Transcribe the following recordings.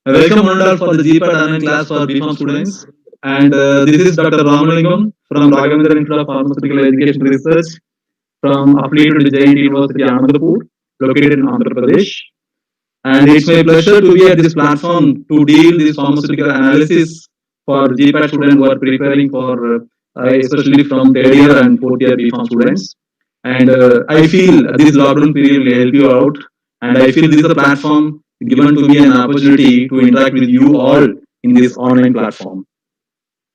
Welcome one and all for the GPAT online class for BPharm students. And this is Dr. Ramalingam from Raghavendra Institute of Pharmaceutical Education Research from affiliated to Giant University Ahmedapur, located in Andhra Pradesh. And it's my pleasure to be at this platform to deal this pharmaceutical analysis for GPAT students who are preparing for, especially from third year and fourth year BPharm students. And I feel this lockdown period will help you out. And I feel this is a platform given to me an opportunity to interact with you all in this online platform.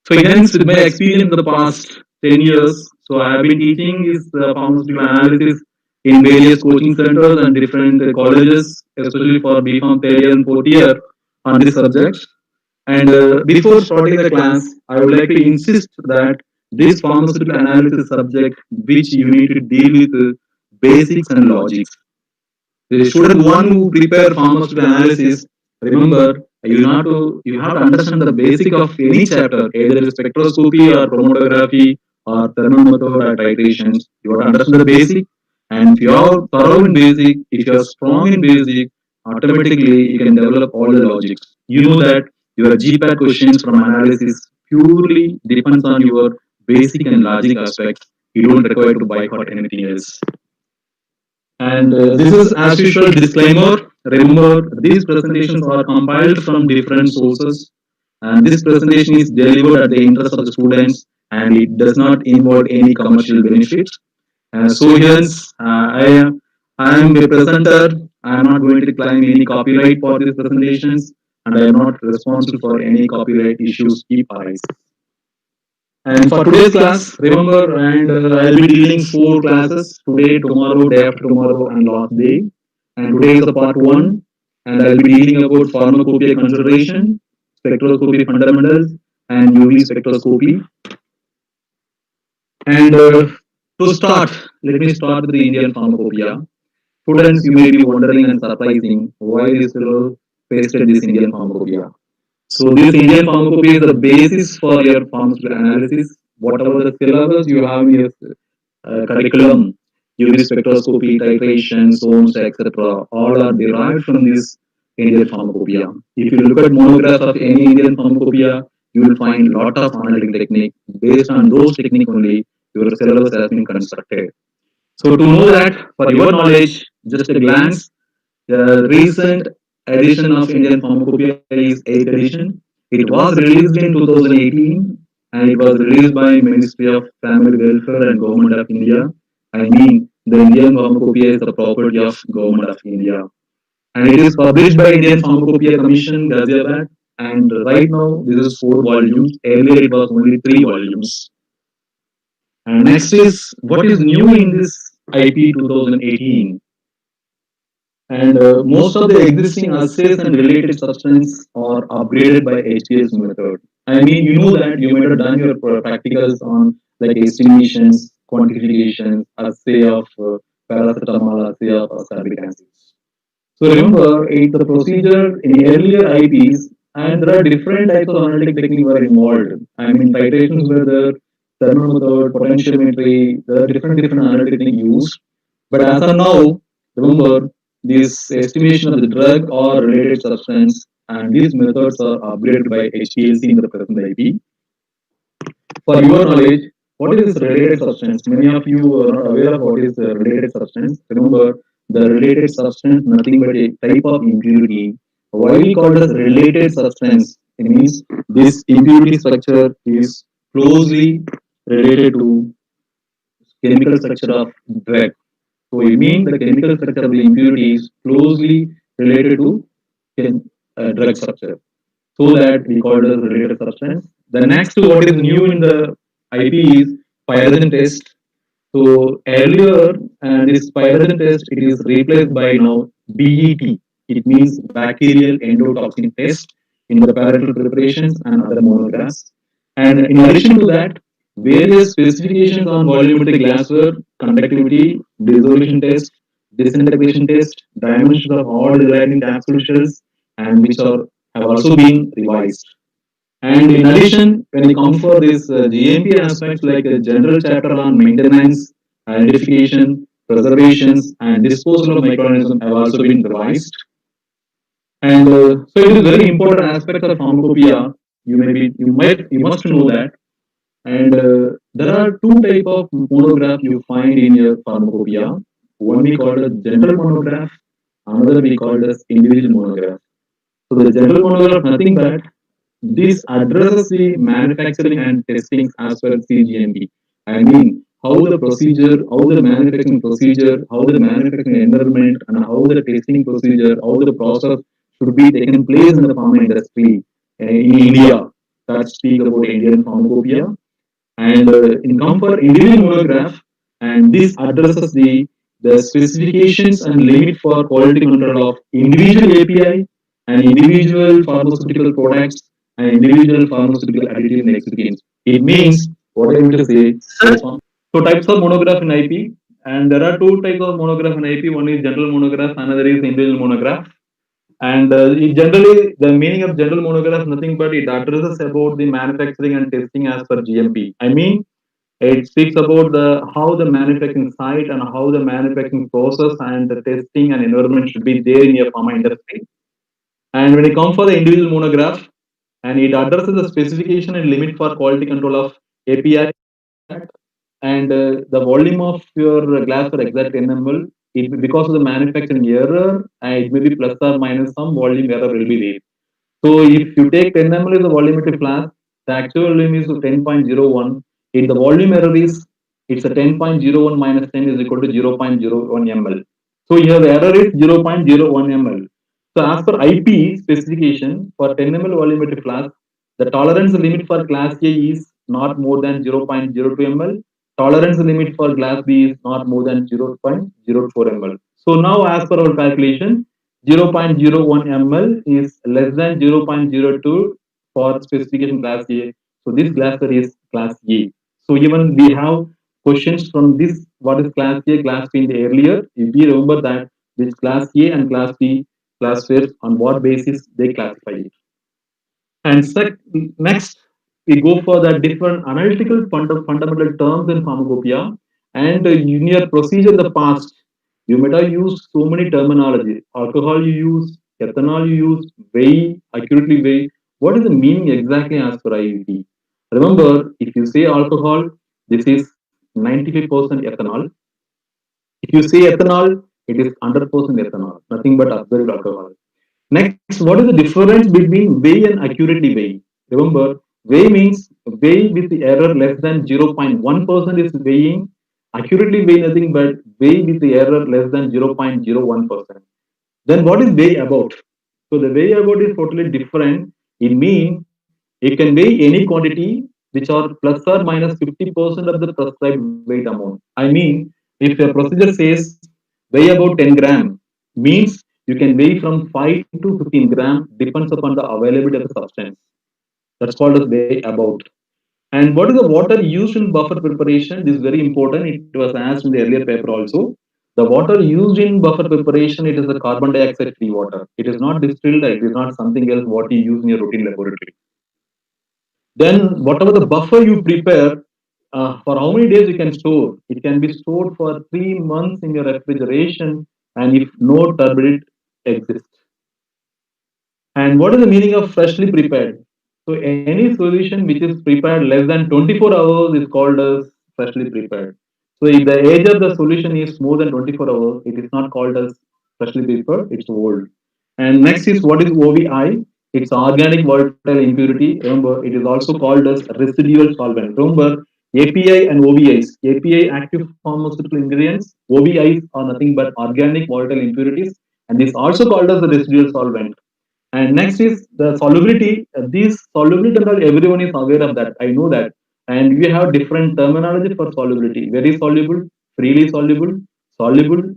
So, hence, with my experience in the past 10 years, so I have been teaching this pharmaceutical analysis in various coaching centers and different colleges, especially for BPharm third year and fourth year on this subject. And before starting the class, I would like to insist that this pharmaceutical analysis subject, which you need to deal with basics and logics. The student one who prepare pharmaceutical analysis, remember you have to understand the basic of any chapter, either spectroscopy or chromatography or thermal method or titrations. You have to understand the basic, and if you are thorough in basic, if you are strong in basic, automatically you can develop all the logics. You know that your GPAT questions from analysis purely depends on your basic and logic aspects. You don't require to boycott anything else. And this is, as usual, disclaimer. Remember, these presentations are compiled from different sources, and this presentation is delivered at the interest of the students, and it does not involve any commercial benefits. So, hence, I am a presenter. I am not going to claim any copyright for these presentations, and I am not responsible for any copyright issues if arise. And for today's class, remember, and I'll be dealing four classes today, tomorrow, day after tomorrow, and last day. And today is the part one, and I'll be dealing about pharmacopoeia consideration, spectroscopy fundamentals, and UV spectroscopy. And to start, let me start with the Indian pharmacopoeia. Students, you may be wondering and surprising why this fellow pasted this Indian pharmacopoeia. So this Indian pharmacopoeia is the basis for your pharmaceutical analysis. Whatever the syllabus you have in your curriculum, UV spectroscopy, titration, SOMS, etc., all are derived from this Indian pharmacopoeia. If you look at monographs of any Indian pharmacopoeia, you will find a lot of analytic technique. Based on those technique only, your syllabus has been constructed. So to know that, for your knowledge, just a glance, the recent edition of Indian Pharmacopoeia is 8th edition. It was released in 2018 and it was released by Ministry of Family Welfare and Government of India. I mean, the Indian Pharmacopoeia is the property of Government of India. And it is published by Indian Pharmacopoeia Commission, Ghaziabad. And right now, this is 4 volumes. Earlier, it was only 3 volumes. And next is what is new in this IP 2018. And most of the existing assays and related substances are upgraded by HPLC method. I mean, you know that you might have done your practicals on like estimations, quantifications, assay of paracetamol, assay of ascorbic acids. So remember, it's the procedure in earlier IPs, and there are different types of analytic techniques were involved. I mean, titrations were there, thermal method, potentiometry, there are different analytic techniques used. But as of now, remember, this estimation of the drug or related substance, and these methods are upgraded by HPLC in the present IP. For your knowledge, what is this related substance? Many of you are not aware of what is the related substance. Remember, the related substance nothing but a type of impurity. Why we call it as related substance? It means this impurity structure is closely related to chemical structure of drug. So we mean the chemical structure of the impurity is closely related to drug structure. So that we call it as related substance. The next what is new in the IP is pyrogen test. So earlier this pyrogen test it is replaced by now BET. It means bacterial endotoxin test in the parental preparations and other monographs. And in addition to that, various specifications on volumetric glassware, conductivity, dissolution test, disintegration test, dimensions of all dividing capsule shells, and which are have also been revised. And in addition, when we come for this GMP aspects like a general chapter on maintenance, identification, preservations, and disposal of microorganisms have also been revised. And so it is very important aspect of pharmacopoeia. You must know that. And there are two type of monograph you find in your pharmacopoeia. One we call as general monograph, another we call as individual monograph. So the general monograph nothing but this addresses the manufacturing and testing as per CGMP. I mean, how the procedure, how the manufacturing procedure, how the manufacturing environment, and how the testing procedure, how the process should be taken place in the pharma industry in India. That speak about Indian pharmacopoeia. And in come for individual monograph, and this addresses the specifications and limit for quality control of individual API and individual pharmaceutical products and individual pharmaceutical additive and excipients. It means what I want to say. So types of monograph in IP, and there are two types of monograph in IP. One is general monograph, another is individual monograph. And generally, the meaning of general monograph is nothing but it addresses about the manufacturing and testing as per GMP. I mean, it speaks about the how the manufacturing site and how the manufacturing process and the testing and environment should be there in your pharma industry. And when it comes for the individual monograph, and it addresses the specification and limit for quality control of API and the volume of your glass for exact 10 ml. Because of the manufacturing error, it may be plus or minus some volume error will be there. So if you take 10 ml is the volumetric flask, the actual volume is 10.01. If the volume error is it's a 10.01 minus 10 is equal to 0.01 ml. So here the error is 0.01 ml. So as per IP specification for 10 ml volumetric flask, the tolerance limit for class A is not more than 0.02 ml. Tolerance limit for class B is not more than 0.04 ml. So now as per our calculation, 0.01 ml is less than 0.02 for specification class A. So this glass is class A. So even we have questions from this what is class A, class B in the earlier. If we remember that this class A and class B classifiers on what basis they classify it. And next, we go for the different analytical fundamental terms in pharmacopoeia. And in your procedure in the past, you might have used so many terminology. Alcohol you use, ethanol you use, weigh, accurately weigh. What is the meaning exactly as per IUT? Remember, if you say alcohol, this is 95% ethanol. If you say ethanol, it is 100% ethanol, nothing but observed alcohol. Next, what is the difference between weigh and accurately weigh? Remember, weigh means weigh with the error less than 0.1% is weighing. Accurately weigh nothing but weigh with the error less than 0.01%. Then what is weigh about? So the weigh about is totally different. It means you can weigh any quantity which are plus or minus 50% of the prescribed weight amount. I mean, if a procedure says weigh about 10 gram, means you can weigh from 5 to 15 gram, depends upon the availability of the substance. That's called as weigh about. And what is the water used in buffer preparation? This is very important. It was asked in the earlier paper also. The water used in buffer preparation, it is a carbon dioxide free water. It is not distilled, it is not something else what you use in your routine laboratory. Then whatever the buffer you prepare, for how many days you can store? It can be stored for 3 months in your refrigeration, and if no turbidity exists. And what is the meaning of freshly prepared? So any solution which is prepared less than 24 hours is called as freshly prepared. So if the age of the solution is more than 24 hours, it is not called as freshly prepared, it's old. And next is what is OVI? It's organic volatile impurity. Remember, it is also called as residual solvent. Remember, API and OVIs. API active pharmaceutical ingredients. OVIs are nothing but organic volatile impurities, and this also called as the residual solvent. And next is the solubility. These solubility and all, everyone is aware of that. I know that. And we have different terminology for solubility. Very soluble, freely soluble,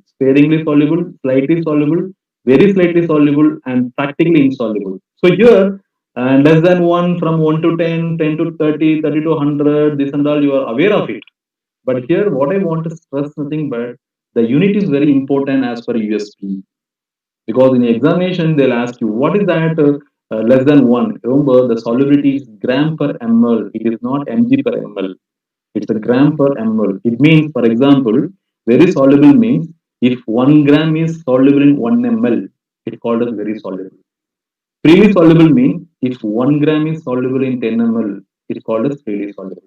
sparingly soluble, slightly soluble, very slightly soluble, and practically insoluble. So here, less than 1 from 1 to 10, 10 to 30, 30 to 100, this and all, you are aware of it. But here, what I want to stress nothing but the unit is very important as per USP, because in the examination they'll ask you what is that less than 1. Remember, the solubility is gram per ml, it is not mg per ml, it's a gram per ml. It means, for example, very soluble means if 1 gram is soluble in 1 ml, it's called as very soluble. Freely soluble means if 1 gram is soluble in 10 ml, it's called as freely soluble.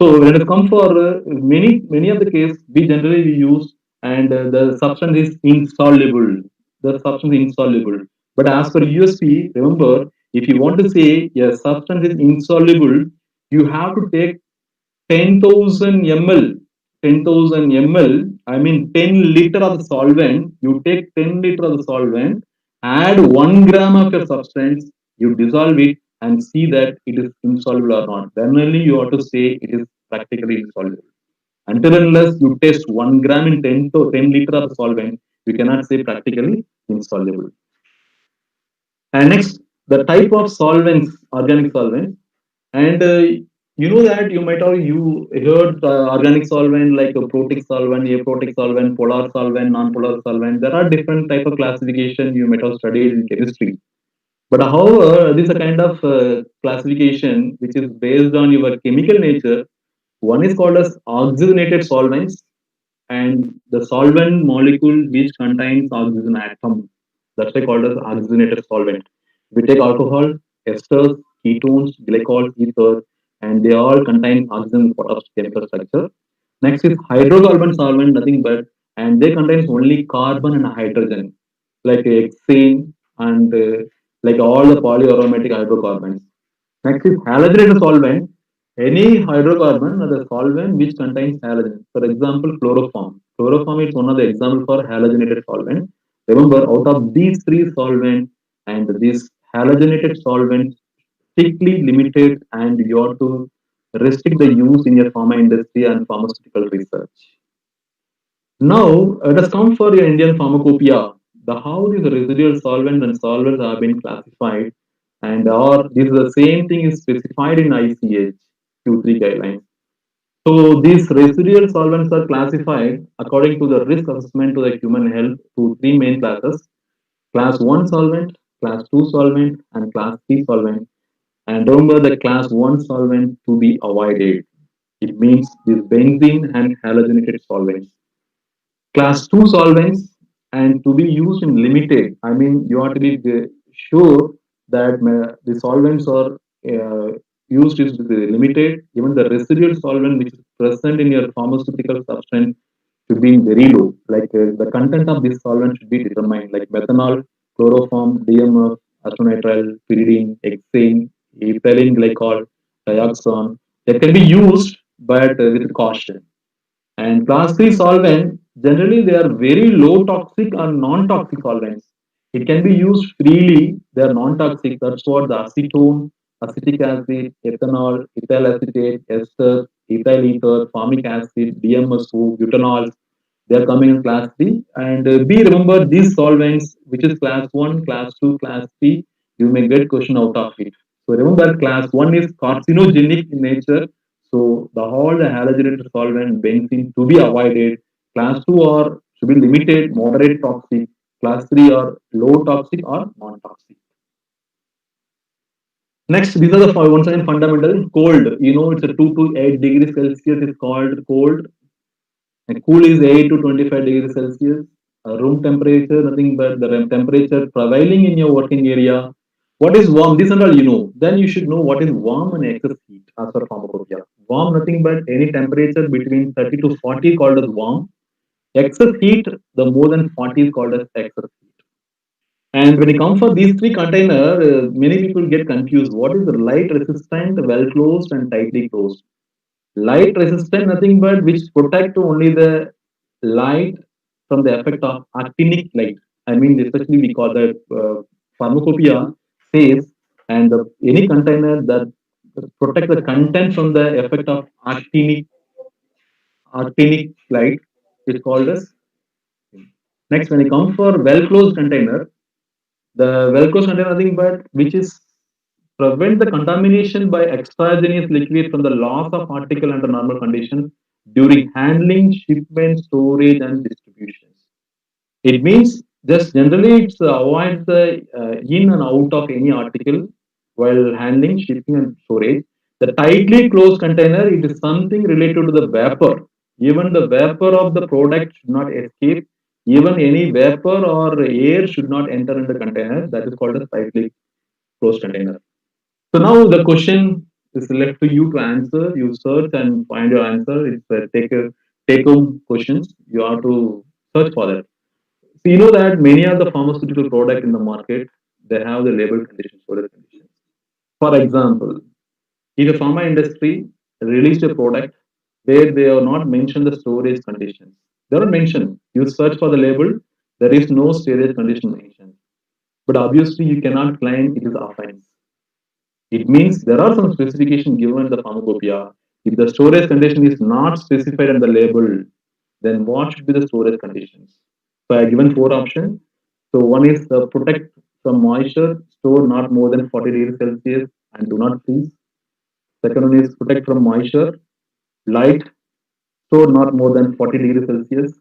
So when it comes for many of the case, we use and the substance is insoluble. The substance is insoluble. But as per USP, remember, if you want to say a substance is insoluble, you have to take 10,000 ml. 10,000 ml. I mean 10 liter of the solvent. You take 10 liter of the solvent, add 1 gram of your substance, you dissolve it and see that it is insoluble or not. Then only you have to say it is practically insoluble. Until unless you test 1 gram in 10 liter of solvent, you cannot say practically insoluble. And next, the type of solvents, organic solvents, and you know that you might have you heard organic solvent like a protic solvent, aprotic solvent, polar solvent, non-polar solvent. There are different type of classification you might have studied in chemistry. But however, this is a kind of classification which is based on your chemical nature. One is called as oxygenated solvents, and the solvent molecule which contains oxygen atom. That's why called as oxygenated solvent. We take alcohol, esters, ketones, glycols, ethers, and they all contain oxygen part of chemical structure. Next is hydrocarbon solvent, nothing but, and they contains only carbon and hydrogen, like hexane and like all the polyaromatic hydrocarbons. Next is halogenated solvent. Any hydrocarbon or the solvent which contains halogen. For example, chloroform. Chloroform is one of the examples for halogenated solvent. Remember, out of these three solvents and this halogenated solvent strictly limited and you have to restrict the use in your pharma industry and pharmaceutical research. Now, let us come for your Indian pharmacopoeia. The how these residual solvents and solvents have been classified, and or this is the same thing is specified in ICH Q3 guidelines. So these residual solvents are classified according to the risk assessment to the human health to three main classes: class 1 solvent, class 2 solvent, and class 3 solvent. And remember the class 1 solvent to be avoided. It means this benzene and halogenated solvents. Class 2 solvents and to be used in limited. I mean, you have to be sure that the solvents are used is limited. Even the residual solvent which is present in your pharmaceutical substance should be very low. Like the content of this solvent should be determined, like methanol, chloroform, DMF, acetonitrile, pyridine, hexane, ethylene glycol, dioxane. That can be used, but with caution. And class 3 solvent, generally they are very low toxic or non-toxic solvents. It can be used freely, they are non-toxic. That's what the acetone, acetic acid, ethanol, ethyl acetate, ester, ethyl ether, formic acid, DMSO, butanol, they are coming in class 3. And be remember these solvents, which is class 1, class 2, class 3, you may get question out of it. So remember class 1 is carcinogenic in nature. So the whole the halogenated solvent benzene to be avoided. Class 2 are to be limited, moderate toxic. Class 3 are low toxic or non-toxic. Next, these are the once again fundamental. Cold, you know, it's a 2 to 8 degrees Celsius is called cold. And cool is 8 to 25 degrees Celsius. Room temperature, nothing but the temperature prevailing in your working area. What is warm? This and all you know. Then you should know what is warm and excess heat as per pharmacopoeia. Warm, nothing but any temperature between 30 to 40 called as warm. Excess heat, the more than 40 is called as excess heat. And when it comes for these three container, many people get confused. What is the light resistant, well closed, and tightly closed? Light resistant, nothing but which protect only the light from the effect of actinic light. I mean, especially we call that pharmacopoeia says, and any container that protect the content from the effect of actinic light is called as. Next, when it comes for well closed container, the well closed container nothing but which is prevent the contamination by extraneous liquid from the loss of particle under normal conditions during handling, shipment, storage, and distributions. It means just generally it's avoid the in and out of any article while handling, shipping, and storage. The tightly closed container it is something related to the vapor. Even the vapor of the product should not escape. Even any vapor or air should not enter in the container. That is called a tightly. closed container. So now the question is left to you to answer. You search and find your answer. It's a take home questions. You have to search for that. So you know that many of the pharmaceutical product in the market, they have the label conditions, storage conditions. For example, if a pharma industry released a product where they have not mentioned the storage conditions, they don't mention. You search for the label, there is no storage condition mentioned. But obviously, you cannot claim it is offense. It means there are some specification given in the pharmacopoeia. If the storage condition is not specified in the label, then what should be the storage conditions? So I have given four options. So one is protect from moisture, store not more than 40 degrees Celsius and do not freeze. Second one is protect from moisture, light, store not more than 40 degrees Celsius.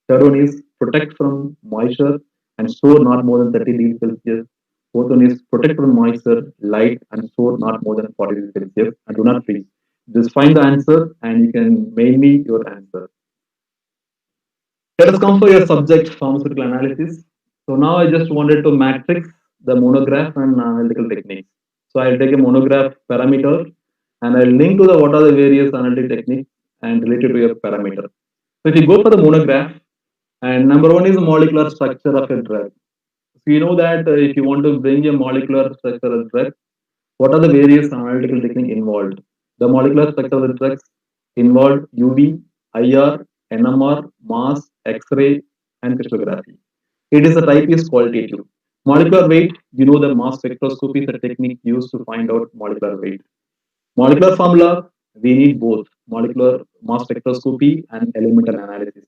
Third one is protect from moisture and store not more than 30 degrees Celsius. Fourth one is protect from moisture, light, and store not more than 40 degrees Celsius and do not freeze. Just find the answer and you can mail me your answer. Let us come for your subject, pharmaceutical analysis. So now I just wanted to matrix the monograph and analytical techniques. So I'll take a monograph parameter and I'll link to the what are the various analytic techniques and related to your parameter. So if you go for the monograph, and number one is the molecular structure of a drug. So you know that if you want to bring a molecular structure of drug, what are the various analytical techniques involved? The molecular structure of the drugs involved UV, IR, NMR, mass, X-ray, and crystallography. It is a type is qualitative. Molecular weight, you know the mass spectroscopy is a technique used to find out molecular weight. Molecular formula, we need both molecular mass spectroscopy and elemental analysis.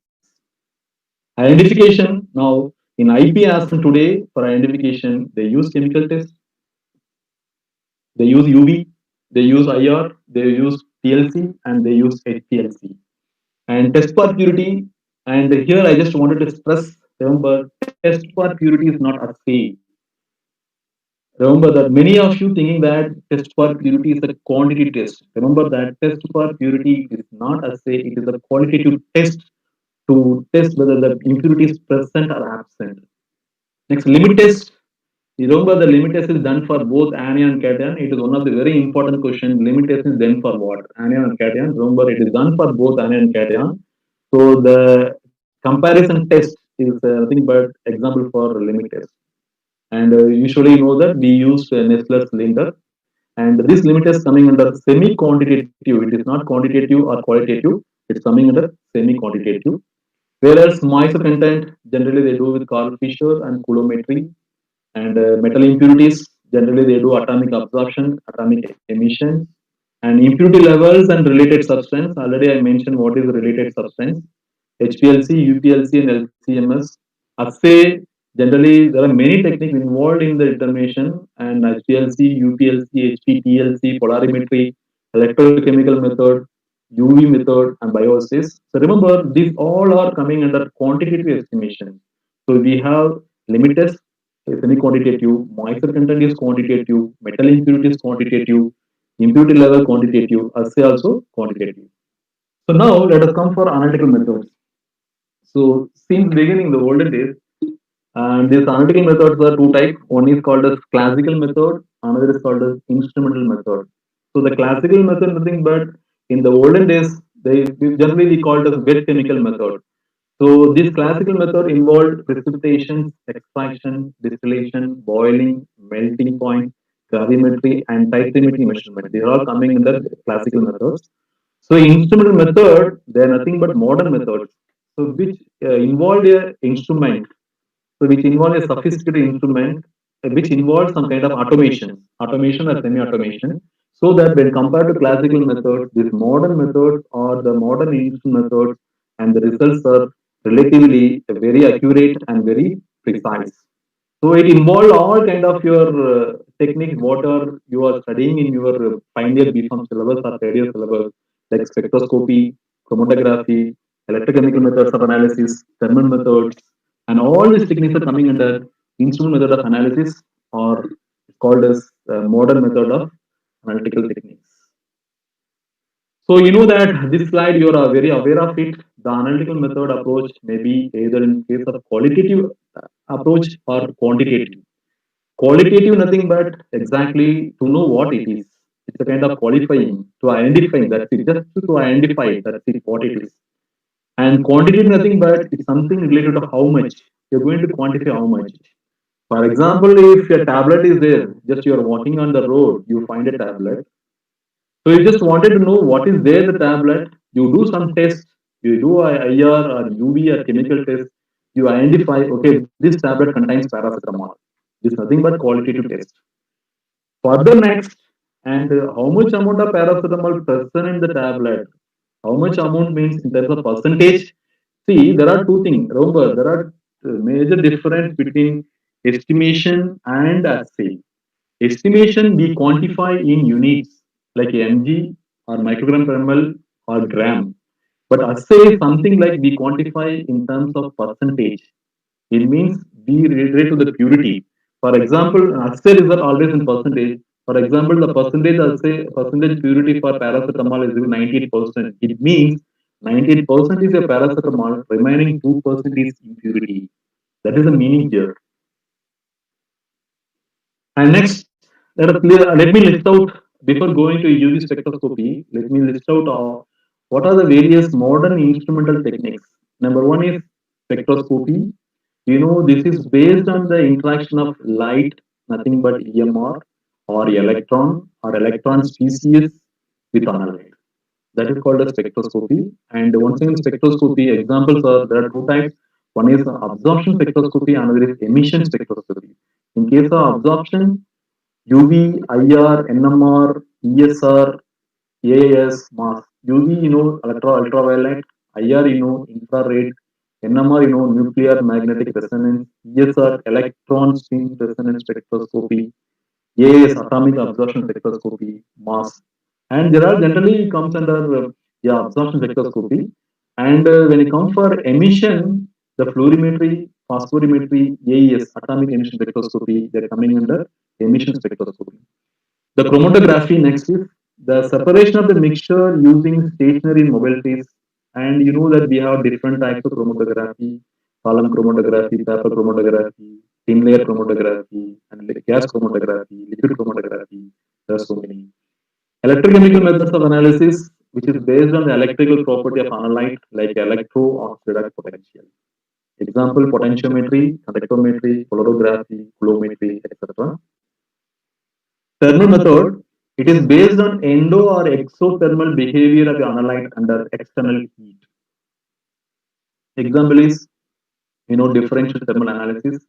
Identification, now in IP as of today for identification, they use chemical test, they use UV, they use IR, they use TLC, and they use HPLC. And test for purity, and here I just wanted to stress, remember, test for purity is not assay. Remember that many of you thinking that test for purity is a quantity test. Remember that test for purity is not assay, it is a qualitative test to test whether the impurity is present or absent. Next, limit test. You remember the limit test is done for both anion and cation. It is one of the very important questions. Limit test is done for what? Anion and cation. Remember, it is done for both anion and cation. So the comparison test is nothing but example for limit test. And usually you know that we use Nestler cylinder. And this limit test coming under semi-quantitative. It is not quantitative or qualitative. It's coming under semi-quantitative. Whereas moisture content, generally they do with Carl Fisher and coulometry. And metal impurities, generally they do atomic absorption, atomic emission, and impurity levels and related substance. Already I mentioned what is the related substance. HPLC, UPLC, and LCMS. Assay, generally there are many techniques involved in the determination, and HPLC, UPLC, HPTLC, polarimetry, electrochemical method, UV method, and bioassist. So remember, these all are coming under quantitative estimation. So we have limit test, semi-quantitative, moisture content is quantitative, metal impurity is quantitative, impurity level quantitative, assay also quantitative. So now let us come for analytical methods. So since beginning the olden days, and these analytical methods are two types. One is called as classical method, another is called as instrumental method. So the classical method nothing but in the olden days they generally we called as wet chemical method. So this classical method involved precipitation, extraction, distillation, boiling, melting point, gravimetry, and titrimetry measurement. These are all coming under classical methods. So instrumental method, they are nothing but modern methods. So which involve a instrument, so which involve a sophisticated instrument, which involves some kind of automation or semi-automation, so that when compared to classical methods, these modern methods or the modern instrument methods, and the results are relatively very accurate and very precise. So it involves all kind of your techniques, what are you are studying in your final year BPharm syllabus or third year syllabus, like spectroscopy, chromatography, electrochemical methods of analysis, thermal methods, and all these techniques are coming under instrument method of analysis or called as modern method of analytical techniques. So you know that this slide you are very aware of it. The analytical method approach may be either in case of qualitative approach or quantitative. Qualitative, nothing but exactly to know what it is. It's a kind of qualifying, to identifying, that's it, just to identify it, that's it, what it is. And quantity, nothing but it's something related to how much. You're going to quantify how much. For example, if a tablet is there, just you're walking on the road, you find a tablet. So you just wanted to know what is there the tablet. You do some test. You do a IR or UV or chemical test. You identify, okay, this tablet contains paracetamol. This is nothing but qualitative test. Further next, and how much amount of paracetamol present in the tablet? How much amount means in terms of percentage? See, there are two things. Remember, there are major difference between estimation and assay. Estimation we quantify in units like mg or microgram per ml or gram. But assay is something like we quantify in terms of percentage. It means we relate to the purity. For example, assay result always in percentage. For example, the percentage assay percentage purity for paracetamol is 98%. It means 98% is a paracetamol, remaining 2% is impurity. That is the meaning here. And next, let me list out before going to UV spectroscopy. Let me list out what are the various modern instrumental techniques. Number one is spectroscopy. You know, this is based on the interaction of light, nothing but EMR or electron species with analyte. That is called a spectroscopy. And once again, spectroscopy examples are there are two types. One is absorption spectroscopy, another is emission spectroscopy. In case of absorption, UV, IR, NMR, ESR, AAS, mass. UV, ultraviolet. IR, infrared. NMR, nuclear magnetic resonance. ESR, electron spin resonance spectroscopy. AAS, atomic absorption spectroscopy, mass. And there are generally comes under absorption spectroscopy. And when it comes for emission, the fluorimetry, phosphorimetry, AES, atomic emission spectroscopy, they're coming under emission spectroscopy. The chromatography next is the separation of the mixture using stationary and mobile phase. And you know that we have different types of chromatography, column chromatography, paper chromatography, thin layer chromatography, and gas chromatography, liquid chromatography. There are so many. Electrochemical methods of analysis, which is based on the electrical property of analyte, like electro-oxidic potential. Example, potentiometry, conductometry, polarigraphy, coulometry, etc. Thermal method, it is based on endo or exothermal behavior of the analyte under external heat. Example is, differential thermal analysis,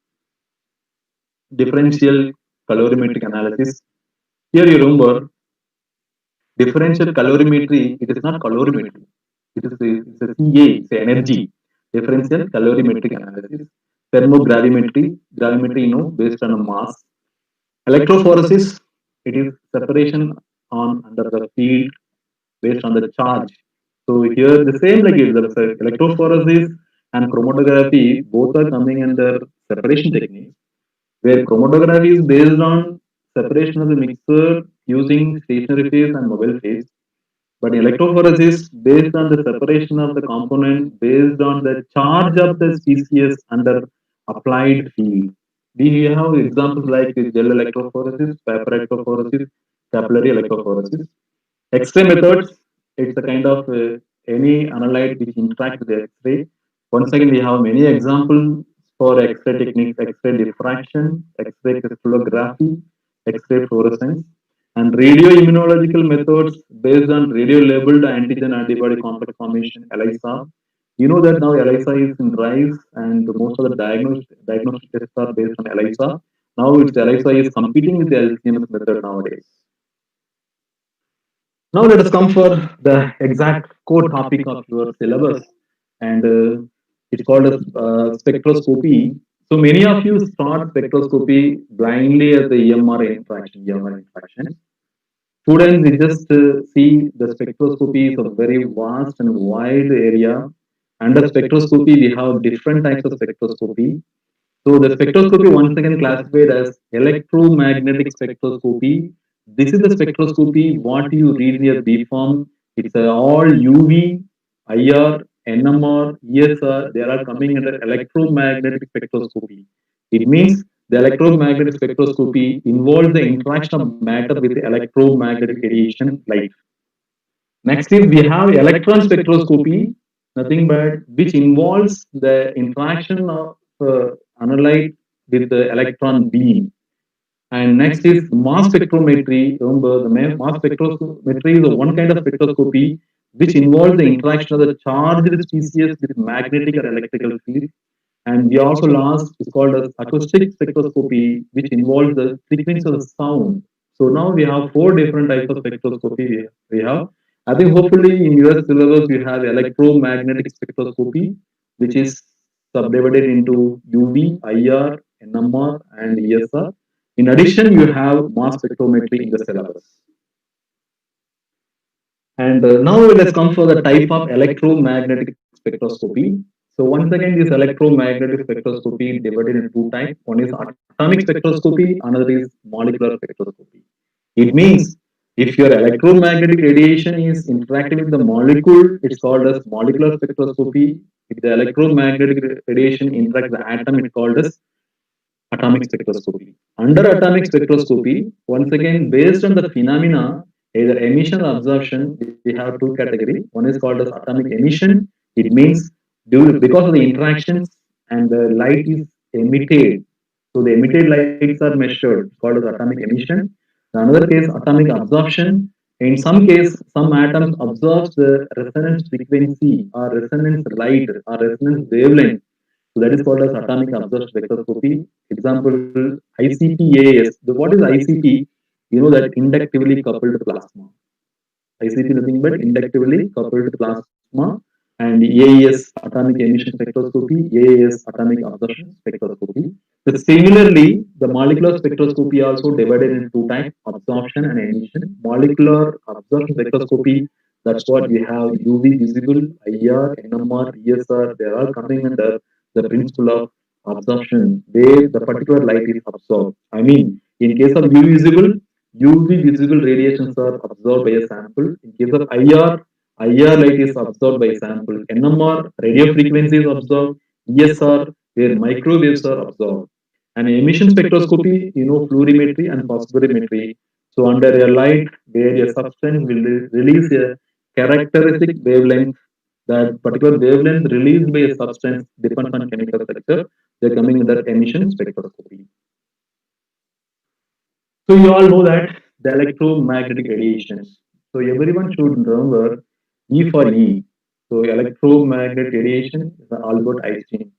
differential calorimetric analysis. Here you remember, differential calorimetry, it is not calorimetry. It's a CA, it's a energy. Differential calorimetric analysis. Thermogravimetry, gravimetry, based on a mass. Electrophoresis, it is separation on under the field based on the charge. So here the same like it, the electrophoresis and chromatography both are coming under separation techniques, where chromatography is based on separation of the mixture using stationary phase and mobile phase. But electrophoresis based on the separation of the component based on the charge of the species under applied field. We have examples like gel electrophoresis, paper electrophoresis, capillary electrophoresis. X-ray methods, it's a kind of any analyte which interacts with the X-ray. Once again, we have many examples for X-ray techniques, X-ray diffraction, X-ray crystallography, X-ray fluorescence, and radioimmunological methods based on radio-labeled antigen antibody complex formation, ELISA. You know that now ELISA is in rise, and most of the diagnostic tests are based on ELISA. Now it's ELISA is competing with the LCMS method nowadays. Now let us come for the exact core topic of your syllabus, and it's called as spectroscopy. So many of you start spectroscopy blindly as the EMR interaction, EMR interaction. Students, we just see the spectroscopy is a very vast and wide area. Under spectroscopy, we have different types of spectroscopy. So the spectroscopy once again classified as electromagnetic spectroscopy. This is the spectroscopy what you read in your B form. It's all UV, IR, NMR, ESR. They are coming under electromagnetic spectroscopy. It means The electromagnetic spectroscopy involves the interaction of matter with electromagnetic radiation light. Next is we have electron spectroscopy, nothing but which involves the interaction of analyte with the electron beam. And next is mass spectrometry. Remember, the mass spectrometry is one kind of spectroscopy which involves the interaction of the charged species with magnetic or electrical field. And we also last is called as acoustic spectroscopy, which involves the frequency of the sound. So now we have four different types of spectroscopy we have. I think hopefully in your syllabus you have electromagnetic spectroscopy, which is subdivided into UV, IR, NMR, and ESR. In addition, you have mass spectrometry in the syllabus. And now let's come for the type of electromagnetic spectroscopy. So once again, this electromagnetic spectroscopy divided into two types. One is atomic spectroscopy, another is molecular spectroscopy. It means if your electromagnetic radiation is interacting with the molecule, it's called as molecular spectroscopy. If the electromagnetic radiation interacts with the atom, it's called as atomic spectroscopy. Under atomic spectroscopy, once again, based on the phenomena, either emission or absorption, we have two categories. One is called as atomic emission. It means because of the interactions and the light is emitted. So the emitted lights are measured, called as atomic emission. In another case, atomic absorption. In some case, some atoms absorbs the resonance frequency or resonance light or resonance wavelength, so that is called as atomic absorption spectroscopy. Example, ICP-AS. What is ICP? You know that inductively coupled plasma. ICP nothing but inductively coupled plasma, and AES atomic emission spectroscopy, AES atomic absorption spectroscopy. So similarly, the molecular spectroscopy also divided into two types: absorption and emission. Molecular absorption spectroscopy, that's what we have: UV visible, IR, NMR, ESR. They are all coming under the principle of absorption, where the particular light is absorbed. I mean, in case of UV visible, UV visible radiations are absorbed by a sample. In case of IR, IR light is absorbed by a sample. NMR, radio frequency is absorbed. ESR, where microwaves are absorbed. And emission spectroscopy, you know, fluorimetry and phosphorimetry. So under a light, where a substance will release a characteristic wavelength, that particular wavelength released by a substance depends on chemical structure. They're coming under emission spectroscopy. So you all know that the electromagnetic radiations. So everyone should remember E for E. So electromagnetic radiation is Albert Einstein.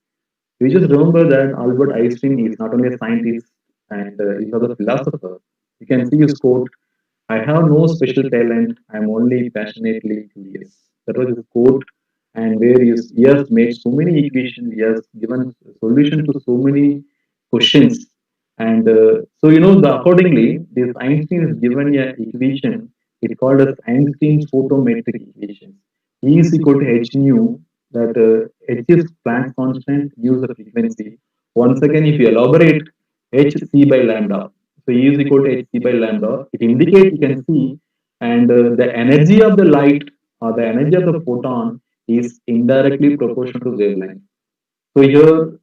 You just remember that Albert Einstein is not only a scientist and he's also a philosopher. You can see his quote, "I have no special talent, I am only passionately curious." That was his quote, and where he has made so many equations, he has given solution to so many questions. And so, you know, accordingly, this Einstein is given a equation. It's called as Einstein's photometric equation. E is equal to h nu, that h is Planck constant, use the frequency. Once again, if you elaborate, h c by lambda. So E is equal to h c by lambda. It indicates, you can see, and the energy of the light or the energy of the photon is indirectly proportional to wavelength. So here,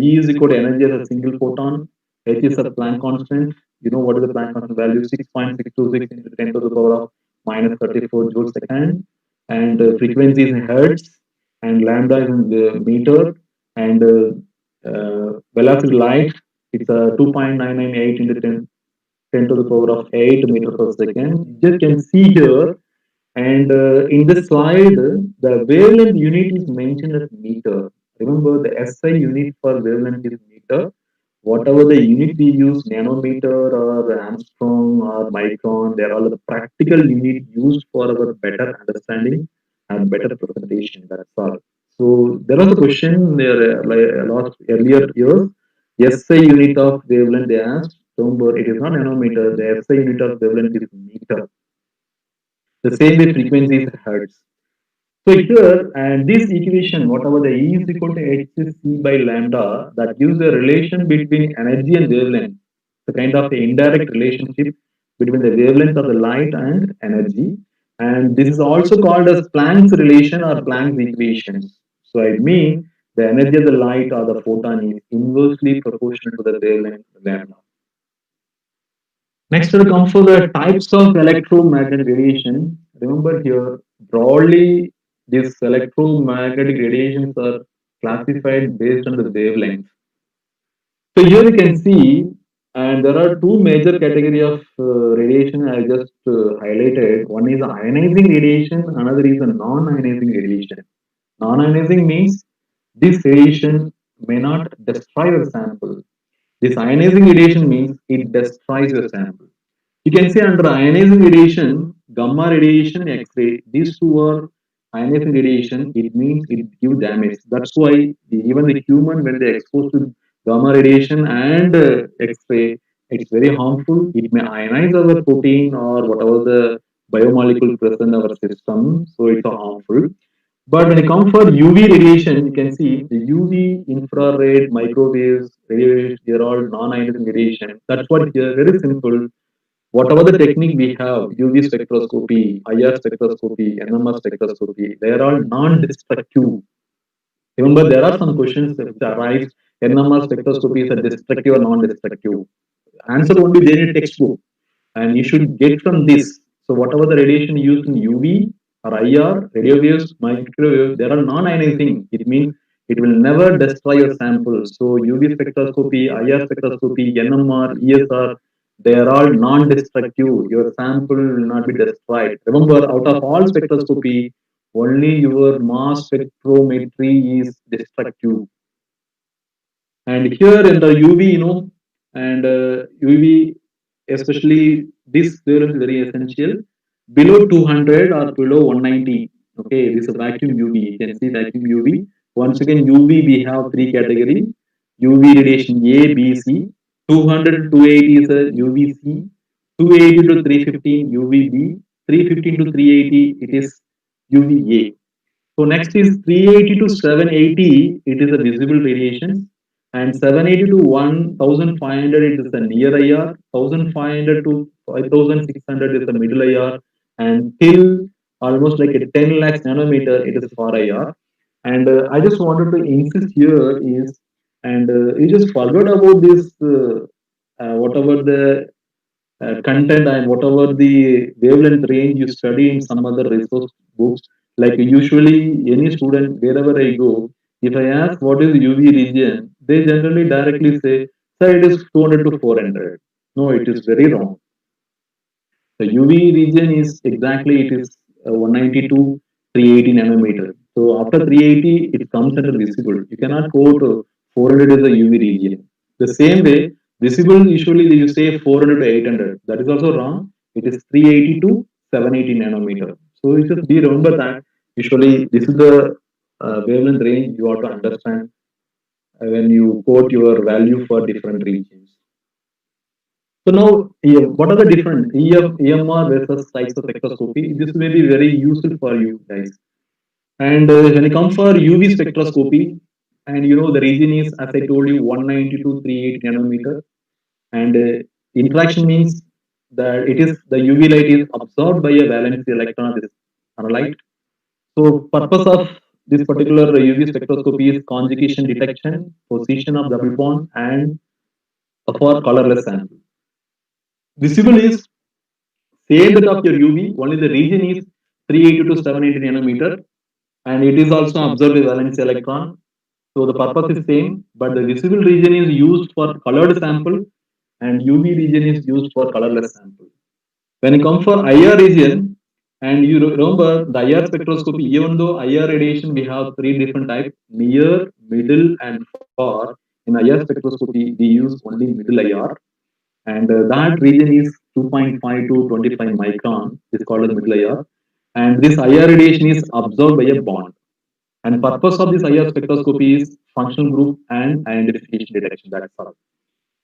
E is equal to energy as a single photon. H is a Planck constant. You know what is the Planck constant value? 6.626 into 10 to the power of minus 34 joules second. And frequency is in hertz. And lambda is in the meter. And velocity light, it's 2.998 into 10 to the power of 8 meter per second. You just can see here. And in this slide, the wavelength unit is mentioned as meter. Remember, the SI unit for wavelength is meter. Whatever the unit we use, nanometer or Armstrong or micron, they're all the practical unit used for our better understanding and better presentation. That's all. So there was a question there last earlier years. SI unit of wavelength they asked. Remember, it is not nanometer. The SI unit of wavelength is meter. The same way frequency is hertz. So here, and this equation, whatever the E is equal to hc by lambda, that gives a relation between energy and wavelength. The kind of a indirect relationship between the wavelength of the light and energy. And this is also called as Planck's relation or Planck's equation. So I mean, the energy of the light or the photon is inversely proportional to the wavelength lambda. Next, we'll come for the types of electromagnetic radiation. Remember here, broadly, these electromagnetic radiations are classified based on the wavelength. So here you can see, and there are two major category of radiation I just highlighted. One is ionizing radiation, another is a non-ionizing radiation. Non-ionizing means this radiation may not destroy your sample. This ionizing radiation means it destroys your sample. You can see under ionizing radiation, gamma radiation, X-ray, these two are ionizing radiation, it means it gives damage. That's why even the human, when they exposed to gamma radiation and X-ray, it's very harmful. It may ionize our protein or whatever the biomolecule present in our system, so it's harmful. But when it comes for UV radiation, you can see the UV, infrared, microwaves, radio waves, they're all non-ionizing radiation. That's what here, very simple. Whatever the technique we have, UV spectroscopy, IR spectroscopy, NMR spectroscopy, they are all non-destructive. Remember, there are some questions that arise. NMR spectroscopy is a destructive or non-destructive. Answer only there in textbook, and you should get from this. So whatever the radiation used in UV or IR, radio waves, microwave, they are non-ionizing. It means it will never destroy your sample. So UV spectroscopy, IR spectroscopy, NMR, ESR, they are all non-destructive. Your sample will not be destroyed. Remember, out of all spectroscopy, only your mass spectrometry is destructive. And here in the UV, and UV, especially this wavelength is very essential. Below 200 or below 190, okay, this is vacuum UV. You can see vacuum UV. Once again, UV we have three category. UV radiation A, B, C. 200 to 280 is a UVC. 280 to 315 UVB. 315 to 380 it is UVA. So next is 380 to 780, it is a visible radiation, and 780 to 1500 it is the near IR, 1500 to 5600 is the middle IR, and till almost like a 10 lakhs nanometer it is far IR. And I just wanted to insist here is, and you just forgot about this, whatever the content and whatever the wavelength range you study in some other resource books. Like usually, any student, wherever I go, if I ask what is UV region, they generally directly say, sir, it is 200 to 400. No, it is very wrong. The UV region is exactly it is 190 to 380 nanometer. So after 380, it comes under visible. You cannot go to 400 is the UV region. The same way, visible usually you say 400 to 800. That is also wrong. It is 380 to 780 nanometer. So you just be remember that usually this is the wavelength range you have to understand when you quote your value for different regions. So now, what are the different EMR versus types of spectroscopy? This may be very useful for you guys. And when it comes for UV spectroscopy, and the region is, as I told you, 190 to 380 nanometer. And interaction means that it is the UV light is absorbed by a valence electron, this analyte. So purpose of this particular UV spectroscopy is conjugation detection, position of double bond, and for colorless sample. Visible is same that of your UV, only the region is 380 to 780 nanometer, and it is also observed by valence electron. So the purpose is same, but the visible region is used for colored sample, and UV region is used for colorless sample. When you come for IR region, and you remember the IR spectroscopy, even though IR radiation we have three different types: near, middle, and far. In IR spectroscopy, we use only middle IR, and that region is 2.5 to 25 micron. It's called as middle IR, and this IR radiation is absorbed by a bond. And purpose of this IR spectroscopy is functional group and identification detection. That's all.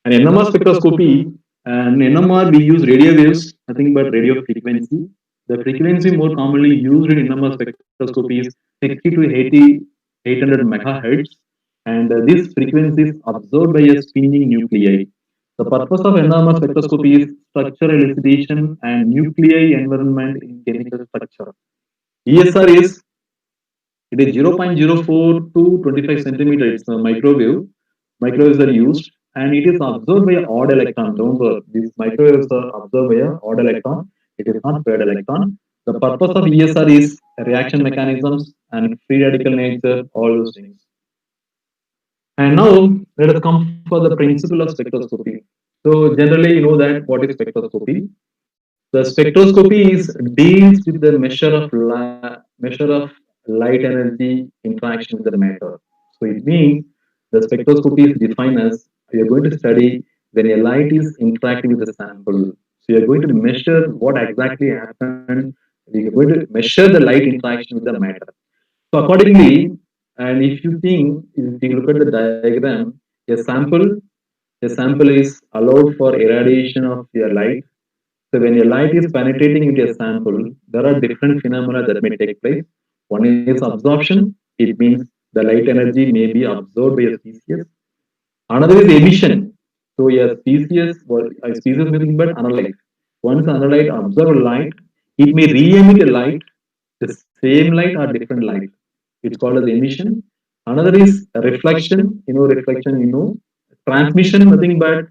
And NMR spectroscopy, and NMR we use radio waves, nothing but radio frequency. The frequency more commonly used in NMR spectroscopy is 60 to 80, 800 megahertz, and this frequency is absorbed by a spinning nuclei. The purpose of NMR spectroscopy is structure elucidation and nuclei environment in chemical structure. ESR is It is 0.04 to 25 centimeters. It's a microwave. Microwaves are used and it is absorbed by odd electron. Remember, these microwaves are absorbed by a odd electron. It is not paired electron. The purpose of ESR is reaction mechanisms and free radical nature, all those things. And now let us come for the principle of spectroscopy. So generally, you know that what is spectroscopy? The spectroscopy is deals with the measure of light energy interaction with the matter. So it means the spectroscopy is defined as you are going to study when a light is interacting with the sample. So you are going to measure what exactly happened. We are going to measure the light interaction with the matter. So accordingly, and if you look at the diagram, a sample a sample is allowed for irradiation of a light. So when a light is penetrating into a sample, there are different phenomena that may take place. One is absorption. It means the light energy may be absorbed by a species. Another is emission. So a species means but analyte. Once analyte absorb light, it may re-emit a light, the same light or different light. It's called as emission. Another is reflection. Transmission, nothing but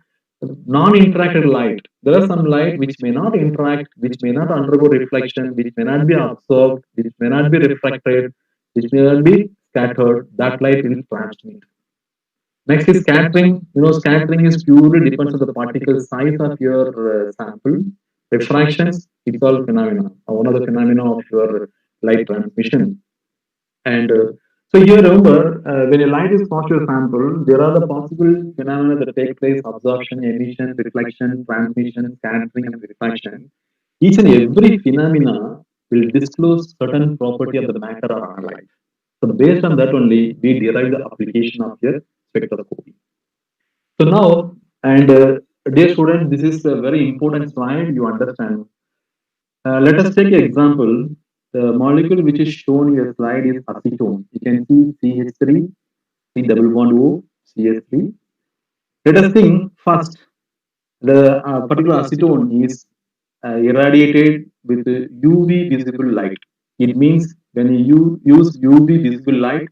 non-interacted light. There are some light which may not interact, which may not undergo reflection, which may not be absorbed, which may not be refracted, which may not be scattered. That light will transmit. Next is scattering. Scattering is purely depends on the particle size of your sample. Refractions, it's all phenomena. One of the phenomena of your light transmission. And so here remember, when a light is passed to a sample, there are the possible phenomena that take place: absorption, emission, reflection, transmission, scattering, and refraction. Each and every phenomena will disclose certain property of the matter or analyte. So based on that only, we derive the application of your spectroscopy. So now, and dear students, this is a very important slide. You understand. Let us take an example. The molecule which is shown in the slide is acetone. You can see CH3, C double bond O, CH3. Let us think first. The particular acetone is irradiated with UV visible light. It means when you use UV visible light,